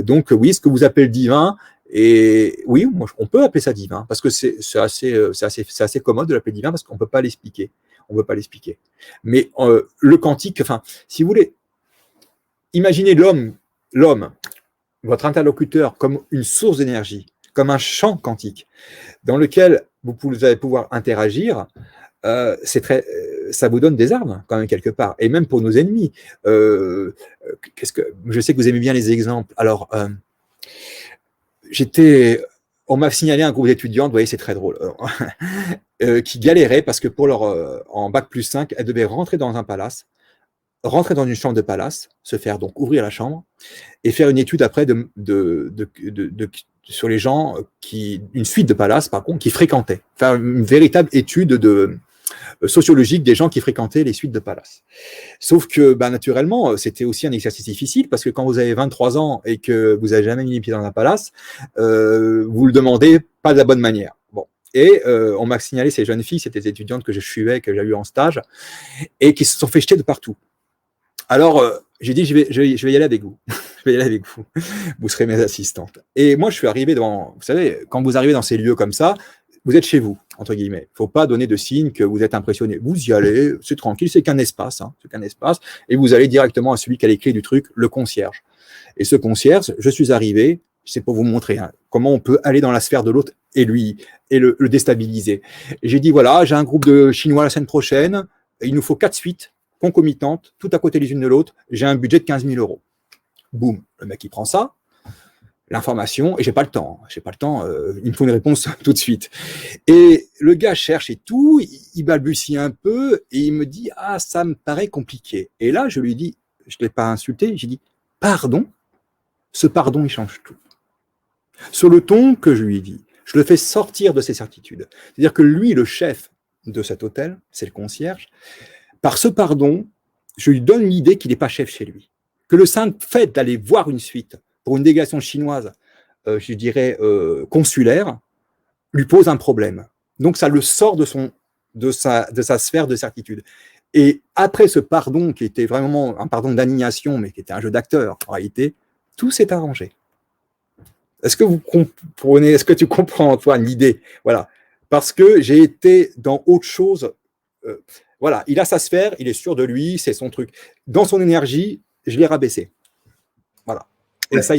Donc, oui, ce que vous appelez le divin, et oui, on peut appeler ça divin, parce que c'est assez commode de l'appeler divin, parce qu'on ne peut pas l'expliquer. On peut pas l'expliquer. Mais le quantique, si vous voulez, imaginez l'homme, votre interlocuteur, comme une source d'énergie, comme un champ quantique, dans lequel vous allez pouvoir interagir. Ça vous donne des armes quand même quelque part, et même pour nos ennemis. Je sais que vous aimez bien les exemples. Alors, on m'a signalé un groupe d'étudiantes, vous voyez, c'est très drôle, qui galéraient parce que en bac+5, elles devaient rentrer dans un palace, rentrer dans une chambre de palace, se faire donc ouvrir la chambre et faire une étude après sur les gens une suite de palaces par contre, qui fréquentaient, faire une véritable étude sociologique des gens qui fréquentaient les suites de palace. Sauf que, naturellement, c'était aussi un exercice difficile, parce que quand vous avez 23 ans et que vous n'avez jamais mis les pieds dans un palace, vous le demandez pas de la bonne manière. Bon. Et on m'a signalé ces jeunes filles, c'était des étudiantes que je suivais, que j'ai eu en stage, et qui se sont fait jeter de partout. Alors, j'ai dit, je vais y aller avec vous. Je vais y aller avec vous. Vous serez mes assistantes. Et moi, je suis arrivé vous savez, quand vous arrivez dans ces lieux comme ça, vous êtes chez vous, entre guillemets. Il ne faut pas donner de signe que vous êtes impressionné. Vous y allez, c'est tranquille, c'est qu'un espace, et vous allez directement à celui qui a les clés du truc, le concierge. Et ce concierge, je suis arrivé, c'est pour vous montrer comment on peut aller dans la sphère de l'autre et le déstabiliser. Et j'ai dit, voilà, j'ai un groupe de Chinois la semaine prochaine, et il nous faut 4 suites concomitantes, tout à côté les unes de l'autre, j'ai un budget de 15 000 €. Boum, le mec, il prend ça, l'information, et j'ai pas le temps, il me faut une réponse tout de suite. Et le gars cherche et tout, il balbutie un peu, et il me dit, ça me paraît compliqué. Et là, je lui dis, je ne l'ai pas insulté, j'ai dit, pardon. Ce pardon, il change tout. Sur le ton que je lui ai dit, je le fais sortir de ses certitudes. C'est-à-dire que lui, le chef de cet hôtel, c'est le concierge, par ce pardon, je lui donne l'idée qu'il n'est pas chef chez lui. Que le simple fait d'aller voir une suite pour une délégation chinoise, je dirais consulaire, lui pose un problème. Donc ça le sort de sa sphère de certitude. Et après ce pardon, qui était vraiment un pardon d'indignation, mais qui était un jeu d'acteur, en réalité, tout s'est arrangé. Est-ce que vous comprenez, est-ce que tu comprends, Antoine, l'idée? Voilà. Parce que j'ai été dans autre chose. Voilà, il a sa sphère, il est sûr de lui, c'est son truc. Dans son énergie, je l'ai rabaissé. Voilà. Et ça,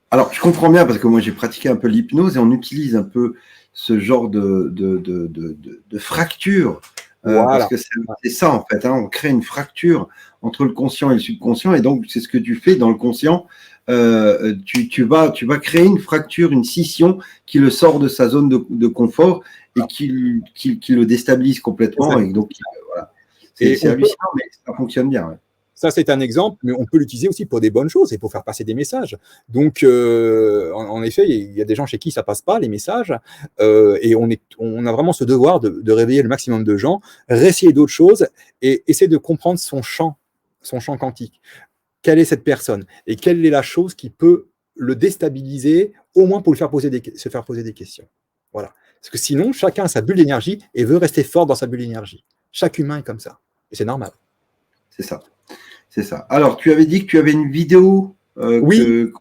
Alors, je comprends bien, parce que moi, j'ai pratiqué un peu l'hypnose et on utilise un peu ce genre de fracture. Voilà. Parce que c'est ça, en fait. On crée une fracture entre le conscient et le subconscient. Et donc, c'est ce que tu fais dans le conscient. Tu vas créer une fracture, une scission qui le sort de sa zone de confort et qui le déstabilise complètement. Et donc, voilà. C'est hallucinant, mais ça fonctionne bien. Ouais. Ça, c'est un exemple, mais on peut l'utiliser aussi pour des bonnes choses et pour faire passer des messages. Donc, en effet, il y a des gens chez qui ça passe pas, les messages, et on a vraiment ce devoir de réveiller le maximum de gens, réessayer d'autres choses et essayer de comprendre son champ quantique. Quelle est cette personne et quelle est la chose qui peut le déstabiliser, au moins pour se faire poser des questions. Voilà. Parce que sinon, chacun a sa bulle d'énergie et veut rester fort dans sa bulle d'énergie. Chaque humain est comme ça. Et c'est normal. C'est ça. C'est ça. Alors, tu avais dit que tu avais une vidéo oui.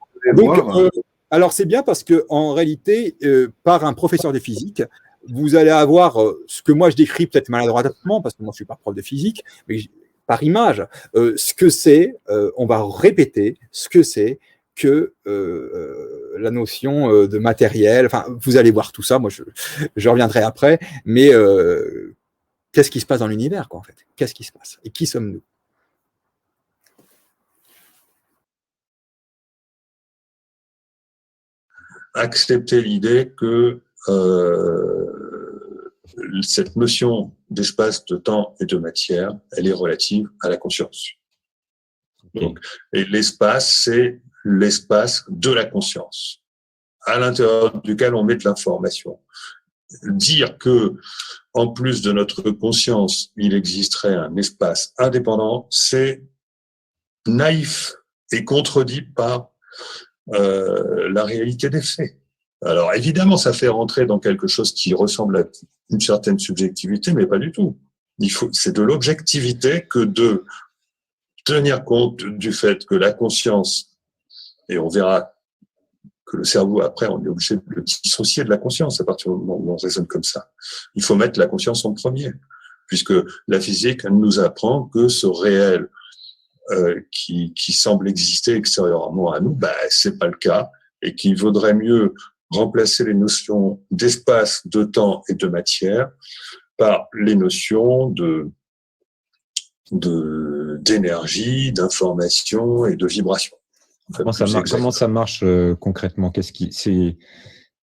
Alors, c'est bien parce qu'en réalité, par un professeur de physique, vous allez avoir ce que moi je décris peut-être maladroitement, parce que moi je ne suis pas prof de physique, mais par image, ce que c'est, on va répéter ce que c'est que la notion de matériel. Enfin, vous allez voir tout ça, moi je reviendrai après, mais qu'est-ce qui se passe dans l'univers, quoi, en fait? Qu'est-ce qui se passe? Et qui sommes-nous? Accepter l'idée que cette notion d'espace, de temps et de matière, elle est relative à la conscience. Donc, et l'espace, c'est l'espace de la conscience. à l'intérieur duquel on met de l'information. Dire que, en plus de notre conscience, il existerait un espace indépendant, c'est naïf et contredit par la réalité des faits. Alors évidemment, ça fait rentrer dans quelque chose qui ressemble à une certaine subjectivité, mais pas du tout. C'est de l'objectivité que de tenir compte du fait que la conscience, et on verra que le cerveau, après, on est obligé de le dissocier de la conscience à partir du moment où on raisonne comme ça. Il faut mettre la conscience en premier, puisque la physique nous apprend que ce réel qui semble exister extérieurement à nous, c'est pas le cas, et qu'il vaudrait mieux remplacer les notions d'espace, de temps et de matière par les notions d'énergie, d'information et de vibration. Comment ça marche concrètement?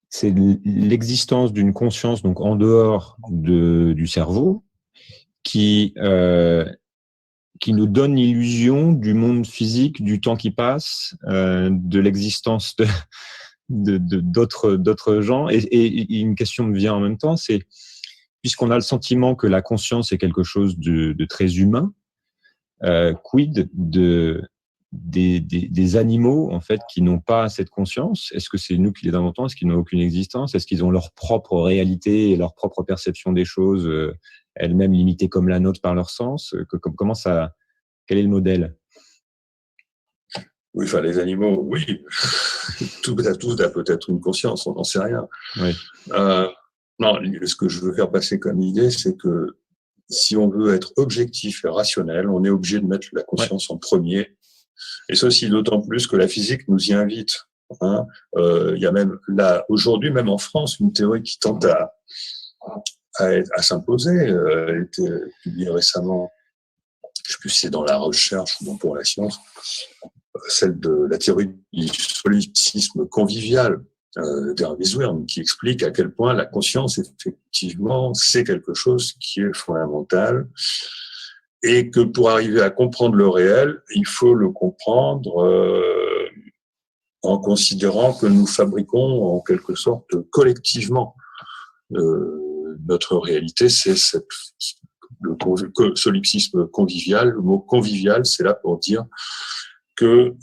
C'est l'existence d'une conscience donc en dehors du cerveau qui nous donne l'illusion du monde physique, du temps qui passe, de l'existence d'autres gens. Et une question me vient en même temps, c'est puisqu'on a le sentiment que la conscience est quelque chose de très humain, quid des animaux en fait qui n'ont pas cette conscience? Est-ce que c'est nous qui les inventons? Est-ce qu'ils n'ont aucune existence? Est-ce qu'ils ont leur propre réalité et leur propre perception des choses, elles-mêmes limitées comme la nôtre par leur sens? Comment ça? Quel est le modèle? Oui, enfin les animaux, oui, tout a peut-être une conscience, on n'en sait rien. Oui. Non, ce que je veux faire passer comme idée, c'est que si on veut être objectif et rationnel, on est obligé de mettre la conscience en premier. Et ceci d'autant plus que la physique nous y invite. Il y a même là, aujourd'hui, même en France, une théorie qui tente à s'imposer, a été publiée récemment, je ne sais plus si c'est dans la recherche ou pour la science, celle de la théorie du solipsisme convivial d'Hermes Wurm, qui explique à quel point la conscience, effectivement, c'est quelque chose qui est fondamental et que pour arriver à comprendre le réel, il faut le comprendre en considérant que nous fabriquons en quelque sorte collectivement notre réalité. C'est le solipsisme convivial. Le mot convivial, c'est là pour dire que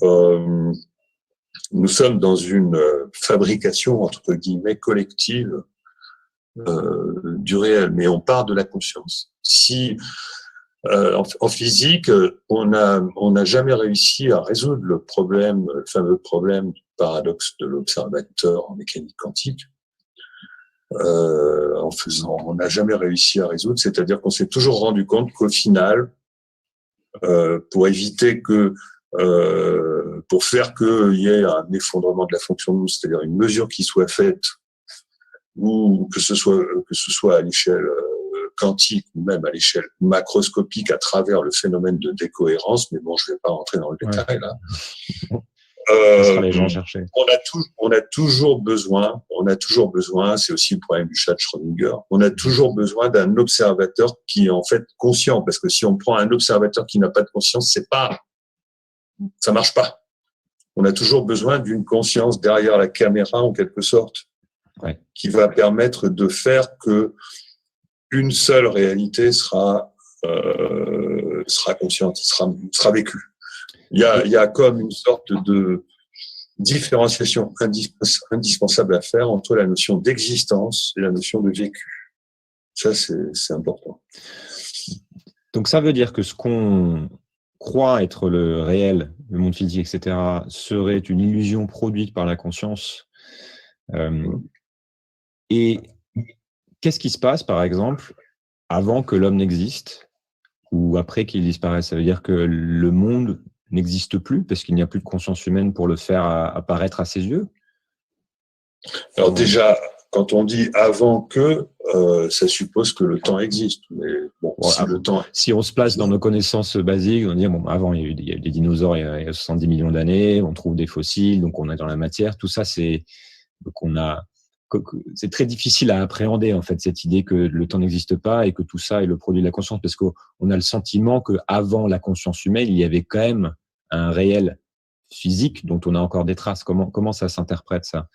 nous sommes dans une fabrication, entre guillemets, collective du réel, mais on part de la conscience. Si en physique, on n'a jamais réussi à résoudre le fameux problème du paradoxe de l'observateur en mécanique quantique, on n'a jamais réussi à résoudre, c'est-à-dire qu'on s'est toujours rendu compte qu'au final, pour éviter pour faire qu'il y ait un effondrement de la fonction de Mousse, c'est-à-dire une mesure qui soit faite, ou que ce soit à l'échelle quantique ou même à l'échelle macroscopique à travers le phénomène de décohérence, mais bon, je ne vais pas rentrer dans le détail là. Les gens chercher. On a toujours besoin, c'est aussi le problème du chat de Schrödinger, on a toujours besoin d'un observateur qui est en fait conscient, parce que si on prend un observateur qui n'a pas de conscience, ça marche pas. On a toujours besoin d'une conscience derrière la caméra, en quelque sorte, qui va permettre de faire que une seule réalité sera consciente, sera vécue. Il y a comme une sorte de différenciation indispensable à faire entre la notion d'existence et la notion de vécu. Ça, c'est important. Donc, ça veut dire que ce qu'on croit être le réel, le monde physique, etc., serait une illusion produite par la conscience. Et qu'est-ce qui se passe, par exemple, avant que l'homme n'existe ou après qu'il disparaisse? Ça veut dire que le monde n'existe plus parce qu'il n'y a plus de conscience humaine pour le faire apparaître à ses yeux? Alors déjà, quand on dit avant que, ça suppose que le temps existe. Mais bon, si on se place dans nos connaissances basiques, on dit avant il y a eu des dinosaures il y a 70 millions d'années, on trouve des fossiles, donc on est dans la matière. Tout ça, c'est très difficile à appréhender en fait cette idée que le temps n'existe pas et que tout ça est le produit de la conscience, parce qu'on a le sentiment que avant la conscience humaine, il y avait quand même un réel physique dont on a encore des traces. Comment ça s'interprète ça?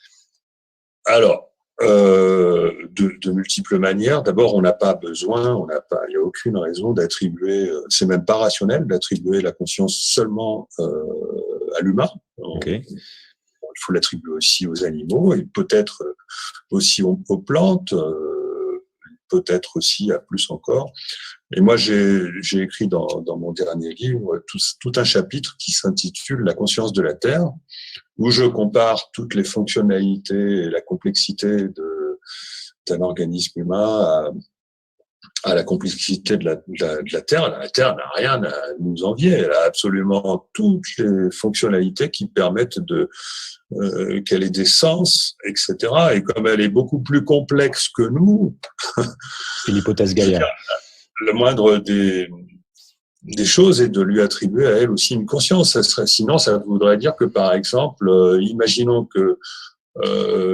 Alors, de multiples manières. D'abord, on n'a pas besoin, il n'y a aucune raison d'attribuer, c'est même pas rationnel d'attribuer la conscience seulement à l'humain. Okay. Il faut l'attribuer aussi aux animaux et peut-être aussi aux plantes, peut-être aussi à plus encore. Et moi, j'ai écrit dans mon dernier livre tout un chapitre qui s'intitule « La conscience de la Terre », où je compare toutes les fonctionnalités et la complexité d'un organisme humain à la complexité de la Terre. La Terre n'a rien à nous envier. Elle a absolument toutes les fonctionnalités qui permettent qu'elle ait des sens, etc. Et comme elle est beaucoup plus complexe que nous, c'est l'hypothèse Gaïa. Le moindre des choses est de lui attribuer à elle aussi une conscience. Sinon, ça voudrait dire que, par exemple, imaginons que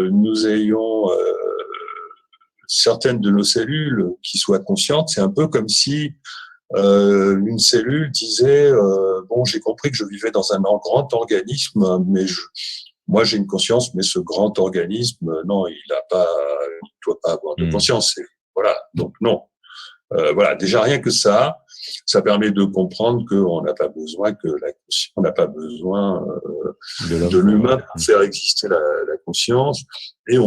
nous ayons certaines de nos cellules qui soient conscientes. C'est un peu comme si une cellule disait bon, j'ai compris que je vivais dans un grand organisme, mais moi j'ai une conscience, mais ce grand organisme, non, il doit pas avoir de conscience. Voilà, donc non. Voilà, déjà rien que ça permet de comprendre qu'on n'a pas besoin on n'a pas besoin de l'humain pour faire exister la conscience. Et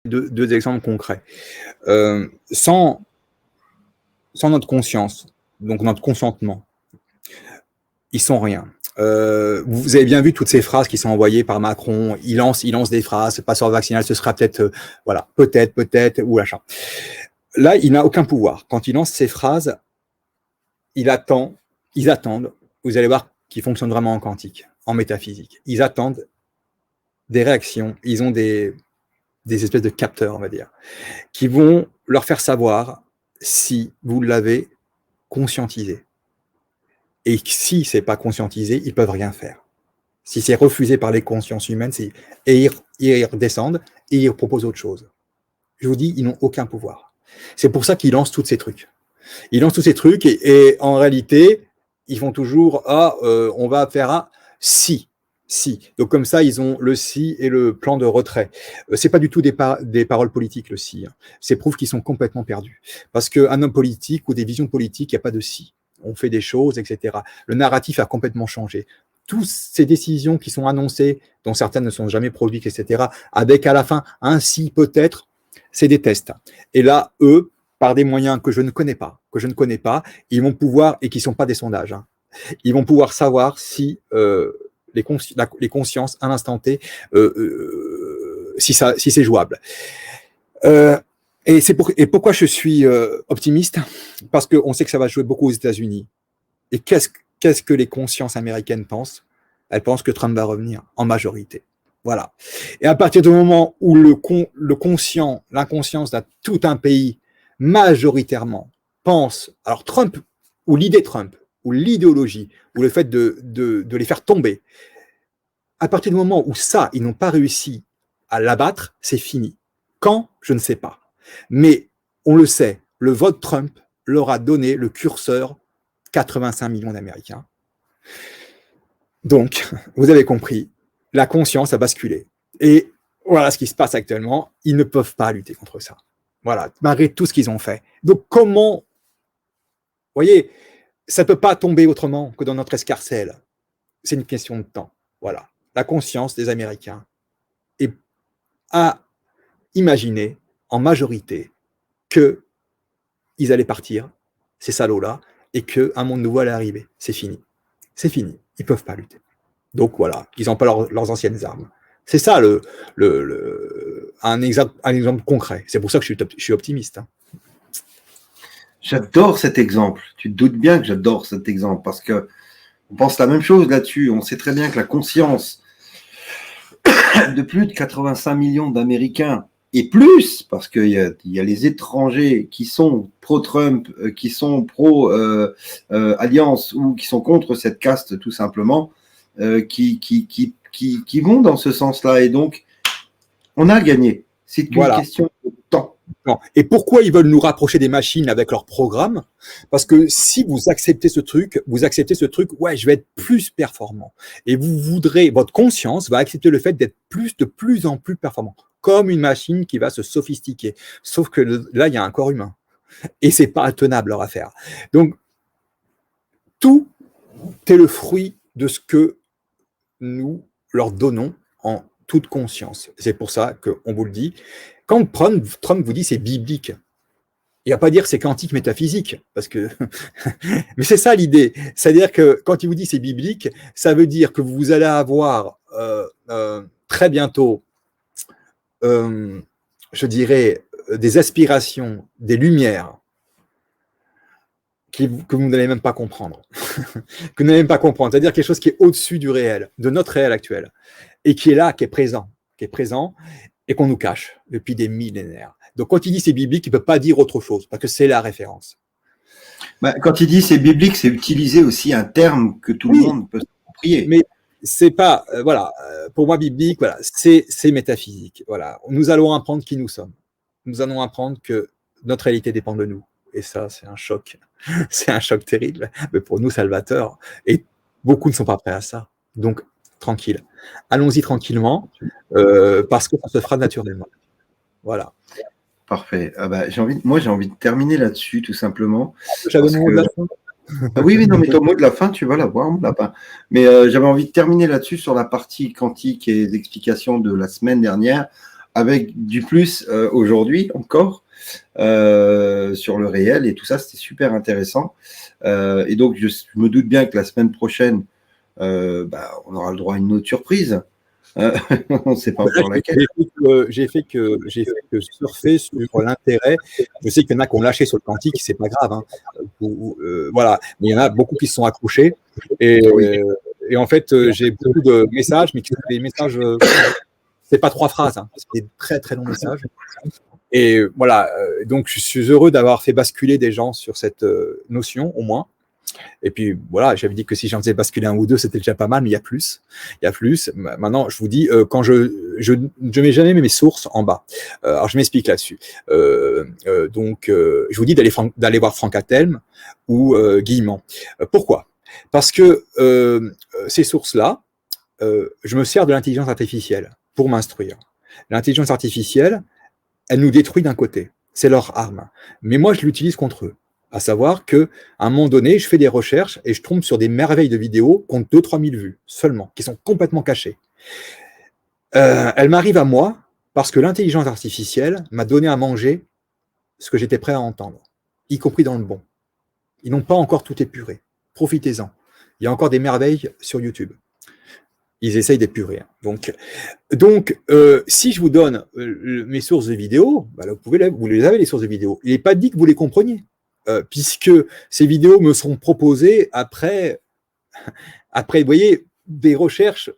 deux exemples concrets. Sans notre conscience, donc notre consentement, ils sont rien. Vous avez bien vu toutes ces phrases qui sont envoyées par Macron. Il lance des phrases. Passeport vaccinal, ce sera peut-être, voilà, peut-être, ou l'achat. Là, il n'a aucun pouvoir. Quand il lance ces phrases, ils attendent. Vous allez voir qu'ils fonctionnent vraiment en quantique, en métaphysique. Ils attendent des réactions. Ils ont des espèces de capteurs, on va dire, qui vont leur faire savoir si vous l'avez conscientisé. Et si c'est pas conscientisé, ils peuvent rien faire. Si c'est refusé par les consciences humaines, ils redescendent et ils proposent autre chose. Je vous dis, ils n'ont aucun pouvoir. C'est pour ça qu'ils lancent tous ces trucs. Ils lancent tous ces trucs et en réalité, ils font toujours on va faire un si. Donc comme ça, ils ont le si et le plan de retrait. C'est pas du tout des paroles politiques, le si. C'est prouve qu'ils sont complètement perdus. Parce qu'un homme politique ou des visions politiques, il n'y a pas de si. On fait des choses, etc. Le narratif a complètement changé. Toutes ces décisions qui sont annoncées, dont certaines ne sont jamais produites, etc., avec à la fin un si peut-être, c'est des tests. Et là, eux, par des moyens que je ne connais pas, ils vont pouvoir, et qui ne sont pas des sondages, ils vont pouvoir savoir si les consciences à l'instant T, si c'est jouable. Et pourquoi je suis optimiste? Parce qu'on sait que ça va jouer beaucoup aux États-Unis. Et qu'est-ce que les consciences américaines pensent? Elles pensent que Trump va revenir en majorité. Voilà. Et à partir du moment où l'inconscience de tout un pays majoritairement pense, alors Trump, ou l'idée Trump, ou l'idéologie, ou le fait de les faire tomber, à partir du moment où ils n'ont pas réussi à l'abattre, c'est fini. Quand? Je ne sais pas. Mais on le sait, le vote Trump leur a donné le curseur 85 millions d'Américains. Donc, vous avez compris, la conscience a basculé. Et voilà ce qui se passe actuellement. Ils ne peuvent pas lutter contre ça. Voilà, malgré tout ce qu'ils ont fait. Donc, comment... Vous voyez, ça ne peut pas tomber autrement que dans notre escarcelle. C'est une question de temps. Voilà. La conscience des Américains a imaginé en majorité qu'ils allaient partir, ces salauds-là, et qu'un monde nouveau allait arriver. C'est fini. C'est fini. Ils ne peuvent pas lutter. Donc voilà, ils n'ont pas leurs anciennes armes. C'est ça un exemple concret. C'est pour ça que je suis optimiste. J'adore cet exemple. Tu te doutes bien que j'adore cet exemple parce que on pense la même chose là-dessus. On sait très bien que la conscience de plus de 85 millions d'Américains et plus, parce qu'il y a les étrangers qui sont pro-Trump, qui sont pro-alliance ou qui sont contre cette caste tout simplement, qui vont dans ce sens-là. Et donc, on a gagné. C'est une question de temps. Non. Et pourquoi ils veulent nous rapprocher des machines avec leur programme? Parce que si vous acceptez ce truc, ouais, je vais être plus performant. Et votre conscience va accepter le fait d'être de plus en plus performant, comme une machine qui va se sophistiquer. Sauf que là, il y a un corps humain. Et c'est pas tenable leur affaire. Donc, tout est le fruit de ce que nous leur donnons en toute conscience. C'est pour ça qu'on vous le dit. Quand Trump vous dit c'est biblique, il ne va pas dire c'est quantique métaphysique, parce que mais c'est ça l'idée. C'est-à-dire que quand il vous dit c'est biblique, ça veut dire que vous allez avoir très bientôt, je dirais, des aspirations, des lumières que vous n'allez même pas comprendre. Que vous n'allez même pas comprendre. C'est-à-dire quelque chose qui est au-dessus du réel, de notre réel actuel, et qui est là, qui est présent, et qu'on nous cache depuis des millénaires. Donc quand il dit c'est biblique, il ne peut pas dire autre chose, parce que c'est la référence. Bah, quand il dit c'est biblique, c'est utiliser aussi un terme que tout le monde peut s'approprier. Mais c'est pas, pour moi biblique, voilà, c'est métaphysique. Voilà. Nous allons apprendre qui nous sommes. Nous allons apprendre que notre réalité dépend de nous. Et ça, c'est un choc. C'est un choc terrible, mais pour nous, salvateur. Et beaucoup ne sont pas prêts à ça. Donc, tranquille. Allons-y tranquillement, parce que ça se fera naturellement. Voilà. Parfait. Ah bah, j'ai envie de terminer là-dessus, tout simplement. J'avais mon mot de la fin. Oui, non, mais ton mot de la fin, tu vas l'avoir, mon lapin. Mais j'avais envie de terminer là-dessus sur la partie quantique et l'explication de la semaine dernière, avec du plus aujourd'hui encore. Sur le réel et tout ça, c'était super intéressant. Et donc, je me doute bien que la semaine prochaine, on aura le droit à une autre surprise. On ne sait pas encore laquelle. J'ai fait que surfer sur l'intérêt. Je sais qu'il y en a qui ont lâché sur le quantique, c'est pas grave. Hein. Voilà, mais il y en a beaucoup qui se sont accrochés. Et en fait, j'ai beaucoup de messages, mais qui sont des messages. C'est pas 3 phrases, hein. C'est des très très longs messages. Et voilà, donc je suis heureux d'avoir fait basculer des gens sur cette notion, au moins. Et puis voilà, j'avais dit que si j'en faisais basculer 1 ou 2, c'était déjà pas mal, mais il y a plus. Il y a plus. Maintenant, je vous dis, quand je mets jamais mes sources en bas. Alors je m'explique là-dessus. Donc, je vous dis d'aller voir Franck Attelme ou Guillemont. Pourquoi? Parce que ces sources-là, je me sers de l'intelligence artificielle pour m'instruire. L'intelligence artificielle, elle nous détruit d'un côté. C'est leur arme. Mais moi, je l'utilise contre eux. À savoir qu'à un moment donné, je fais des recherches et je tombe sur des merveilles de vidéos qui ont 2-3 000 vues seulement, qui sont complètement cachées. Elle m'arrive à moi parce que l'intelligence artificielle m'a donné à manger ce que j'étais prêt à entendre, y compris dans le bon. Ils n'ont pas encore tout épuré. Profitez-en. Il y a encore des merveilles sur YouTube. Ils essayent d'épurer. Donc, si je vous donne mes sources de vidéos, là, vous les avez, les sources de vidéos. Il n'est pas dit que vous les compreniez, puisque ces vidéos me seront proposées après, vous voyez, des recherches.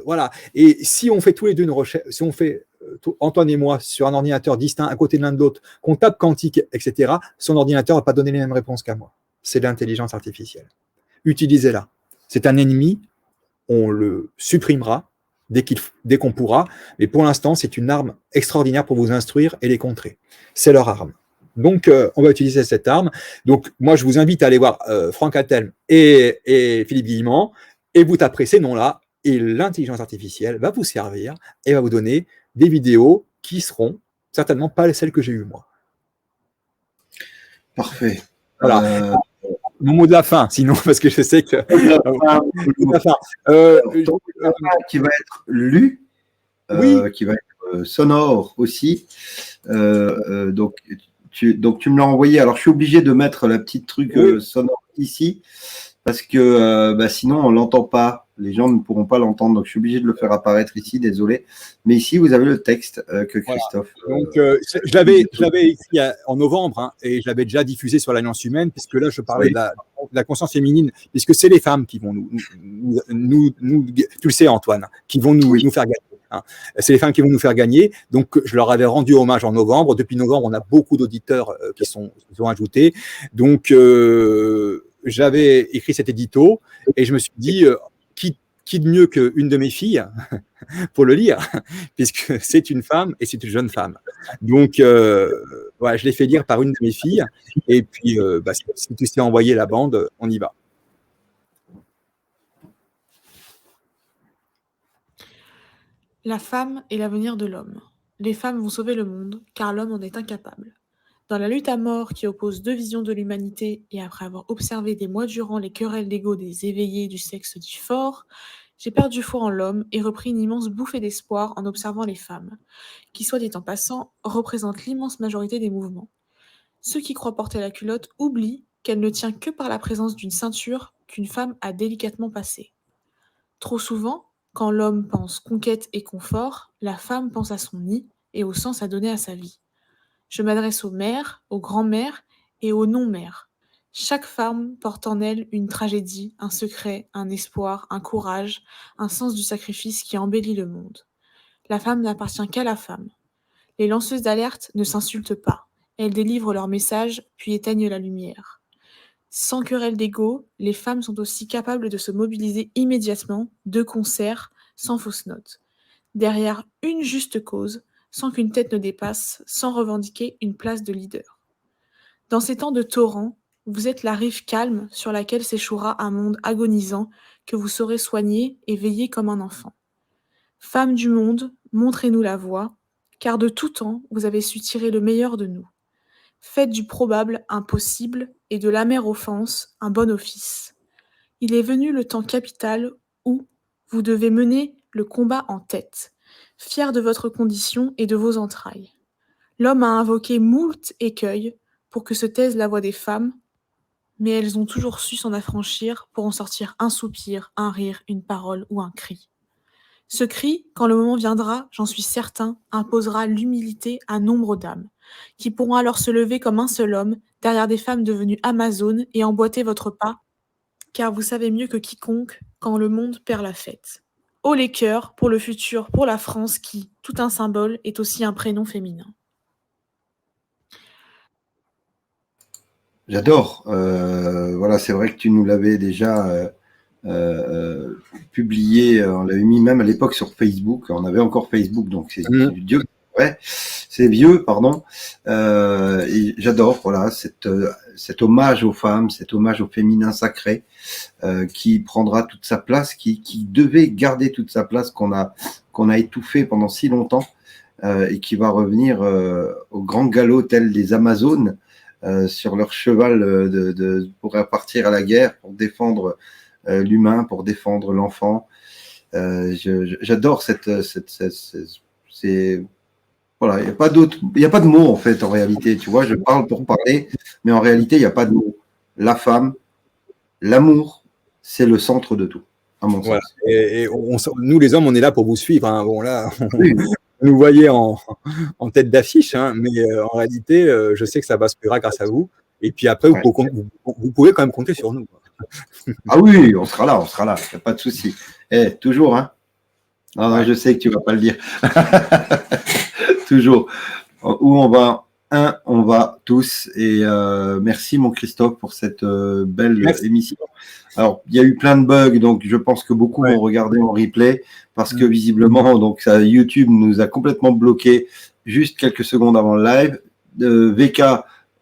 Voilà. Et si on fait tous les deux une recherche, si on fait Antoine et moi sur un ordinateur distinct à côté de l'un de l'autre, qu'on tape quantique, etc., son ordinateur ne va pas donner les mêmes réponses qu'à moi. C'est l'intelligence artificielle. Utilisez-la. C'est un ennemi. On le supprimera dès qu'on pourra, mais pour l'instant, c'est une arme extraordinaire pour vous instruire et les contrer. C'est leur arme. Donc, on va utiliser cette arme. Donc, moi, je vous invite à aller voir Franck Attelme et Philippe Guillemont, et vous taperez ces noms-là, et l'intelligence artificielle va vous servir et va vous donner des vidéos qui seront certainement pas celles que j'ai eues moi. Parfait. Voilà. Mon mot de la fin, sinon, parce que je sais que. Qui va être lu, oui. Qui va être sonore aussi. Donc, tu me l'as envoyé. Alors, je suis obligé de mettre la petite truc sonore ici, parce que sinon, on ne l'entend pas. Les gens ne pourront pas l'entendre. Donc, je suis obligé de le faire apparaître ici, désolé. Mais ici, vous avez le texte que Christophe. Voilà. Donc, je l'avais écrit en novembre, hein, et je l'avais déjà diffusé sur l'Alliance humaine, puisque là, je parlais de la conscience féminine, puisque c'est les femmes qui vont nous tu le sais, Antoine, qui vont nous faire gagner. Hein. C'est les femmes qui vont nous faire gagner. Donc, je leur avais rendu hommage en novembre. Depuis novembre, on a beaucoup d'auditeurs qui sont ajoutés. Donc, j'avais écrit cet édito et je me suis dit, qui de mieux qu'une de mes filles pour le lire, puisque c'est une femme et c'est une jeune femme. Donc, je l'ai fait lire par une de mes filles. Et puis, si tu sais envoyer la bande, on y va. La femme est l'avenir de l'homme. Les femmes vont sauver le monde, car l'homme en est incapable. Dans la lutte à mort qui oppose deux visions de l'humanité, et après avoir observé des mois durant les querelles d'ego des éveillés du sexe dit fort, j'ai perdu foi en l'homme et repris une immense bouffée d'espoir en observant les femmes, qui, soit dit en passant, représentent l'immense majorité des mouvements. Ceux qui croient porter la culotte oublient qu'elle ne tient que par la présence d'une ceinture qu'une femme a délicatement passée. Trop souvent, quand l'homme pense conquête et confort, la femme pense à son nid et au sens à donner à sa vie. Je m'adresse aux mères, aux grands-mères et aux non-mères. Chaque femme porte en elle une tragédie, un secret, un espoir, un courage, un sens du sacrifice qui embellit le monde. La femme n'appartient qu'à la femme. Les lanceuses d'alerte ne s'insultent pas. Elles délivrent leur message, puis éteignent la lumière. Sans querelle d'ego, les femmes sont aussi capables de se mobiliser immédiatement, de concert, sans fausse note, derrière une juste cause, sans qu'une tête ne dépasse, sans revendiquer une place de leader. Dans ces temps de torrent, vous êtes la rive calme sur laquelle s'échouera un monde agonisant que vous saurez soigner et veiller comme un enfant. Femmes du monde, montrez-nous la voie, car de tout temps, vous avez su tirer le meilleur de nous. Faites du probable un possible et de l'amère offense un bon office. Il est venu le temps capital où vous devez mener le combat en tête, fier de votre condition et de vos entrailles. L'homme a invoqué moult écueils pour que se taise la voix des femmes, mais elles ont toujours su s'en affranchir pour en sortir un soupir, un rire, une parole ou un cri. Ce cri, quand le moment viendra, j'en suis certain, imposera l'humilité à nombre d'âmes, qui pourront alors se lever comme un seul homme, derrière des femmes devenues Amazones et emboîter votre pas, car vous savez mieux que quiconque quand le monde perd la fête. Haut les cœurs, pour le futur, pour la France qui, tout un symbole, est aussi un prénom féminin. J'adore. Voilà, c'est vrai que tu nous l'avais déjà publié, on l'avait mis même à l'époque sur Facebook. On avait encore Facebook, donc c'est vieux. Ouais, c'est vieux, pardon. Et j'adore, voilà, cet hommage aux femmes, cet hommage au féminin sacré, qui prendra toute sa place, qui devait garder toute sa place qu'on a étouffé pendant si longtemps, et qui va revenir au grand galop tel des Amazones. Sur leur cheval pour partir à la guerre, pour défendre l'humain, pour défendre l'enfant. J'adore voilà, il n'y a pas de mots en fait en réalité. Tu vois, je parle pour parler, mais en réalité, il n'y a pas de mots. La femme, l'amour, c'est le centre de tout, à mon sens. Et nous, les hommes, on est là pour vous suivre. Hein. Bon, là, vous voyez en tête d'affiche, hein, mais en réalité, je sais que ça basculera grâce à vous. Et puis après, vous pouvez quand même compter sur nous. Ah oui, on sera là, il n'y a pas de souci. Toujours, hein. Non, je sais que tu ne vas pas le dire. Toujours. Où on va, on va tous. Et merci, mon Christophe, pour cette belle émission. Alors, il y a eu plein de bugs, donc je pense que beaucoup vont regarder en replay parce que visiblement, donc YouTube nous a complètement bloqué juste quelques secondes avant le live. VK,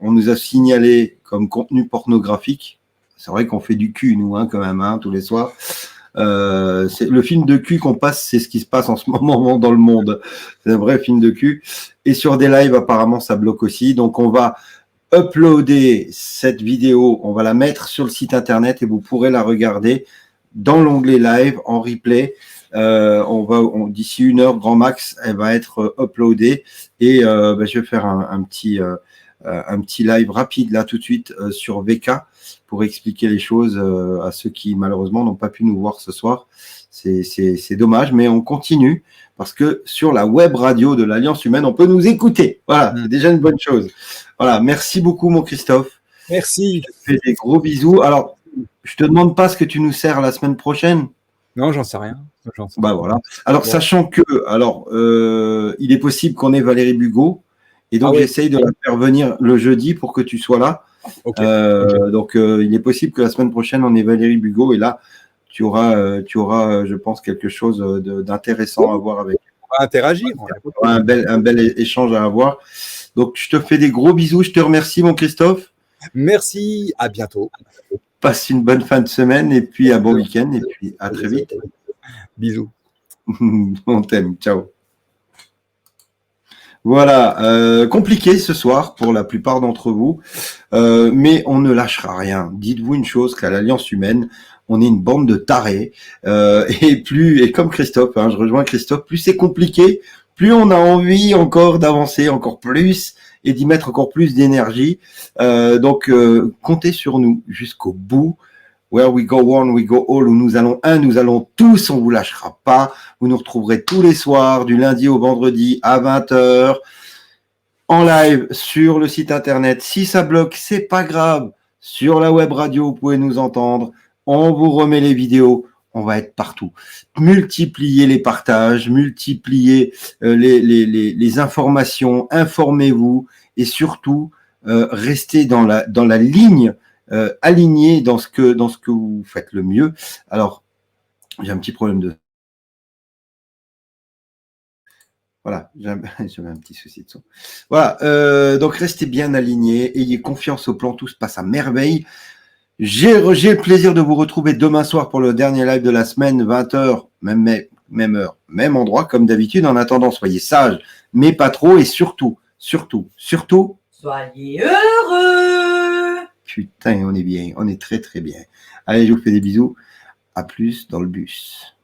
on nous a signalé comme contenu pornographique. C'est vrai qu'on fait du cul, nous, hein, quand même, hein, tous les soirs. C'est le film de cul qu'on passe, c'est ce qui se passe en ce moment dans le monde. C'est un vrai film de cul. Et sur des lives, apparemment, ça bloque aussi. Donc, on va uploader cette vidéo, on va la mettre sur le site internet et vous pourrez la regarder dans l'onglet live en replay. D'ici 1 heure grand max, elle va être uploadée et je vais faire un petit live rapide là tout de suite sur VK pour expliquer les choses à ceux qui malheureusement n'ont pas pu nous voir ce soir. C'est dommage, mais on continue parce que sur la web radio de l'Alliance Humaine, on peut nous écouter. Voilà, c'est déjà une bonne chose. Voilà, merci beaucoup, mon Christophe. Merci. Je te fais des gros bisous. Alors, je te demande pas ce que tu nous sers la semaine prochaine. Non, j'en sais rien. Bah voilà. Alors, sachant que, il est possible qu'on ait Valérie Bugot, et donc j'essaye de la faire venir le jeudi pour que tu sois là. Donc, il est possible que la semaine prochaine, on ait Valérie Bugot, et là, tu auras, je pense, quelque chose d'intéressant à voir avec. va interagir. Un bel échange à avoir. Donc, je te fais des gros bisous. Je te remercie, mon Christophe. Merci. À bientôt. Passe une bonne fin de semaine et puis un bon week-end. Et puis à très vite. Bisous. On t'aime. Ciao. Voilà, compliqué ce soir pour la plupart d'entre vous, mais on ne lâchera rien. Dites-vous une chose, qu'à l'Alliance humaine, on est une bande de tarés, et comme Christophe, je rejoins Christophe, plus c'est compliqué, plus on a envie encore d'avancer encore plus et d'y mettre encore plus d'énergie. Donc, comptez sur nous jusqu'au bout. Where we go one, we go all, où nous allons tous, on vous lâchera pas. Vous nous retrouverez tous les soirs, du lundi au vendredi à 20h, en live sur le site internet. Si ça bloque, c'est pas grave. Sur la web radio, vous pouvez nous entendre. On vous remet les vidéos. On va être partout. Multipliez les partages, multipliez les informations, informez-vous et surtout, restez dans la ligne aligné dans ce que vous faites le mieux. Alors, j'ai un petit problème de... Voilà, j'avais un petit souci de son. Voilà, donc restez bien alignés, ayez confiance au plan, tout se passe à merveille. J'ai le plaisir de vous retrouver demain soir pour le dernier live de la semaine, 20h, même heure, même endroit, comme d'habitude. En attendant, soyez sages, mais pas trop, et surtout, soyez heureux. Putain, on est bien, on est très très bien. Allez, je vous fais des bisous. À plus dans le bus.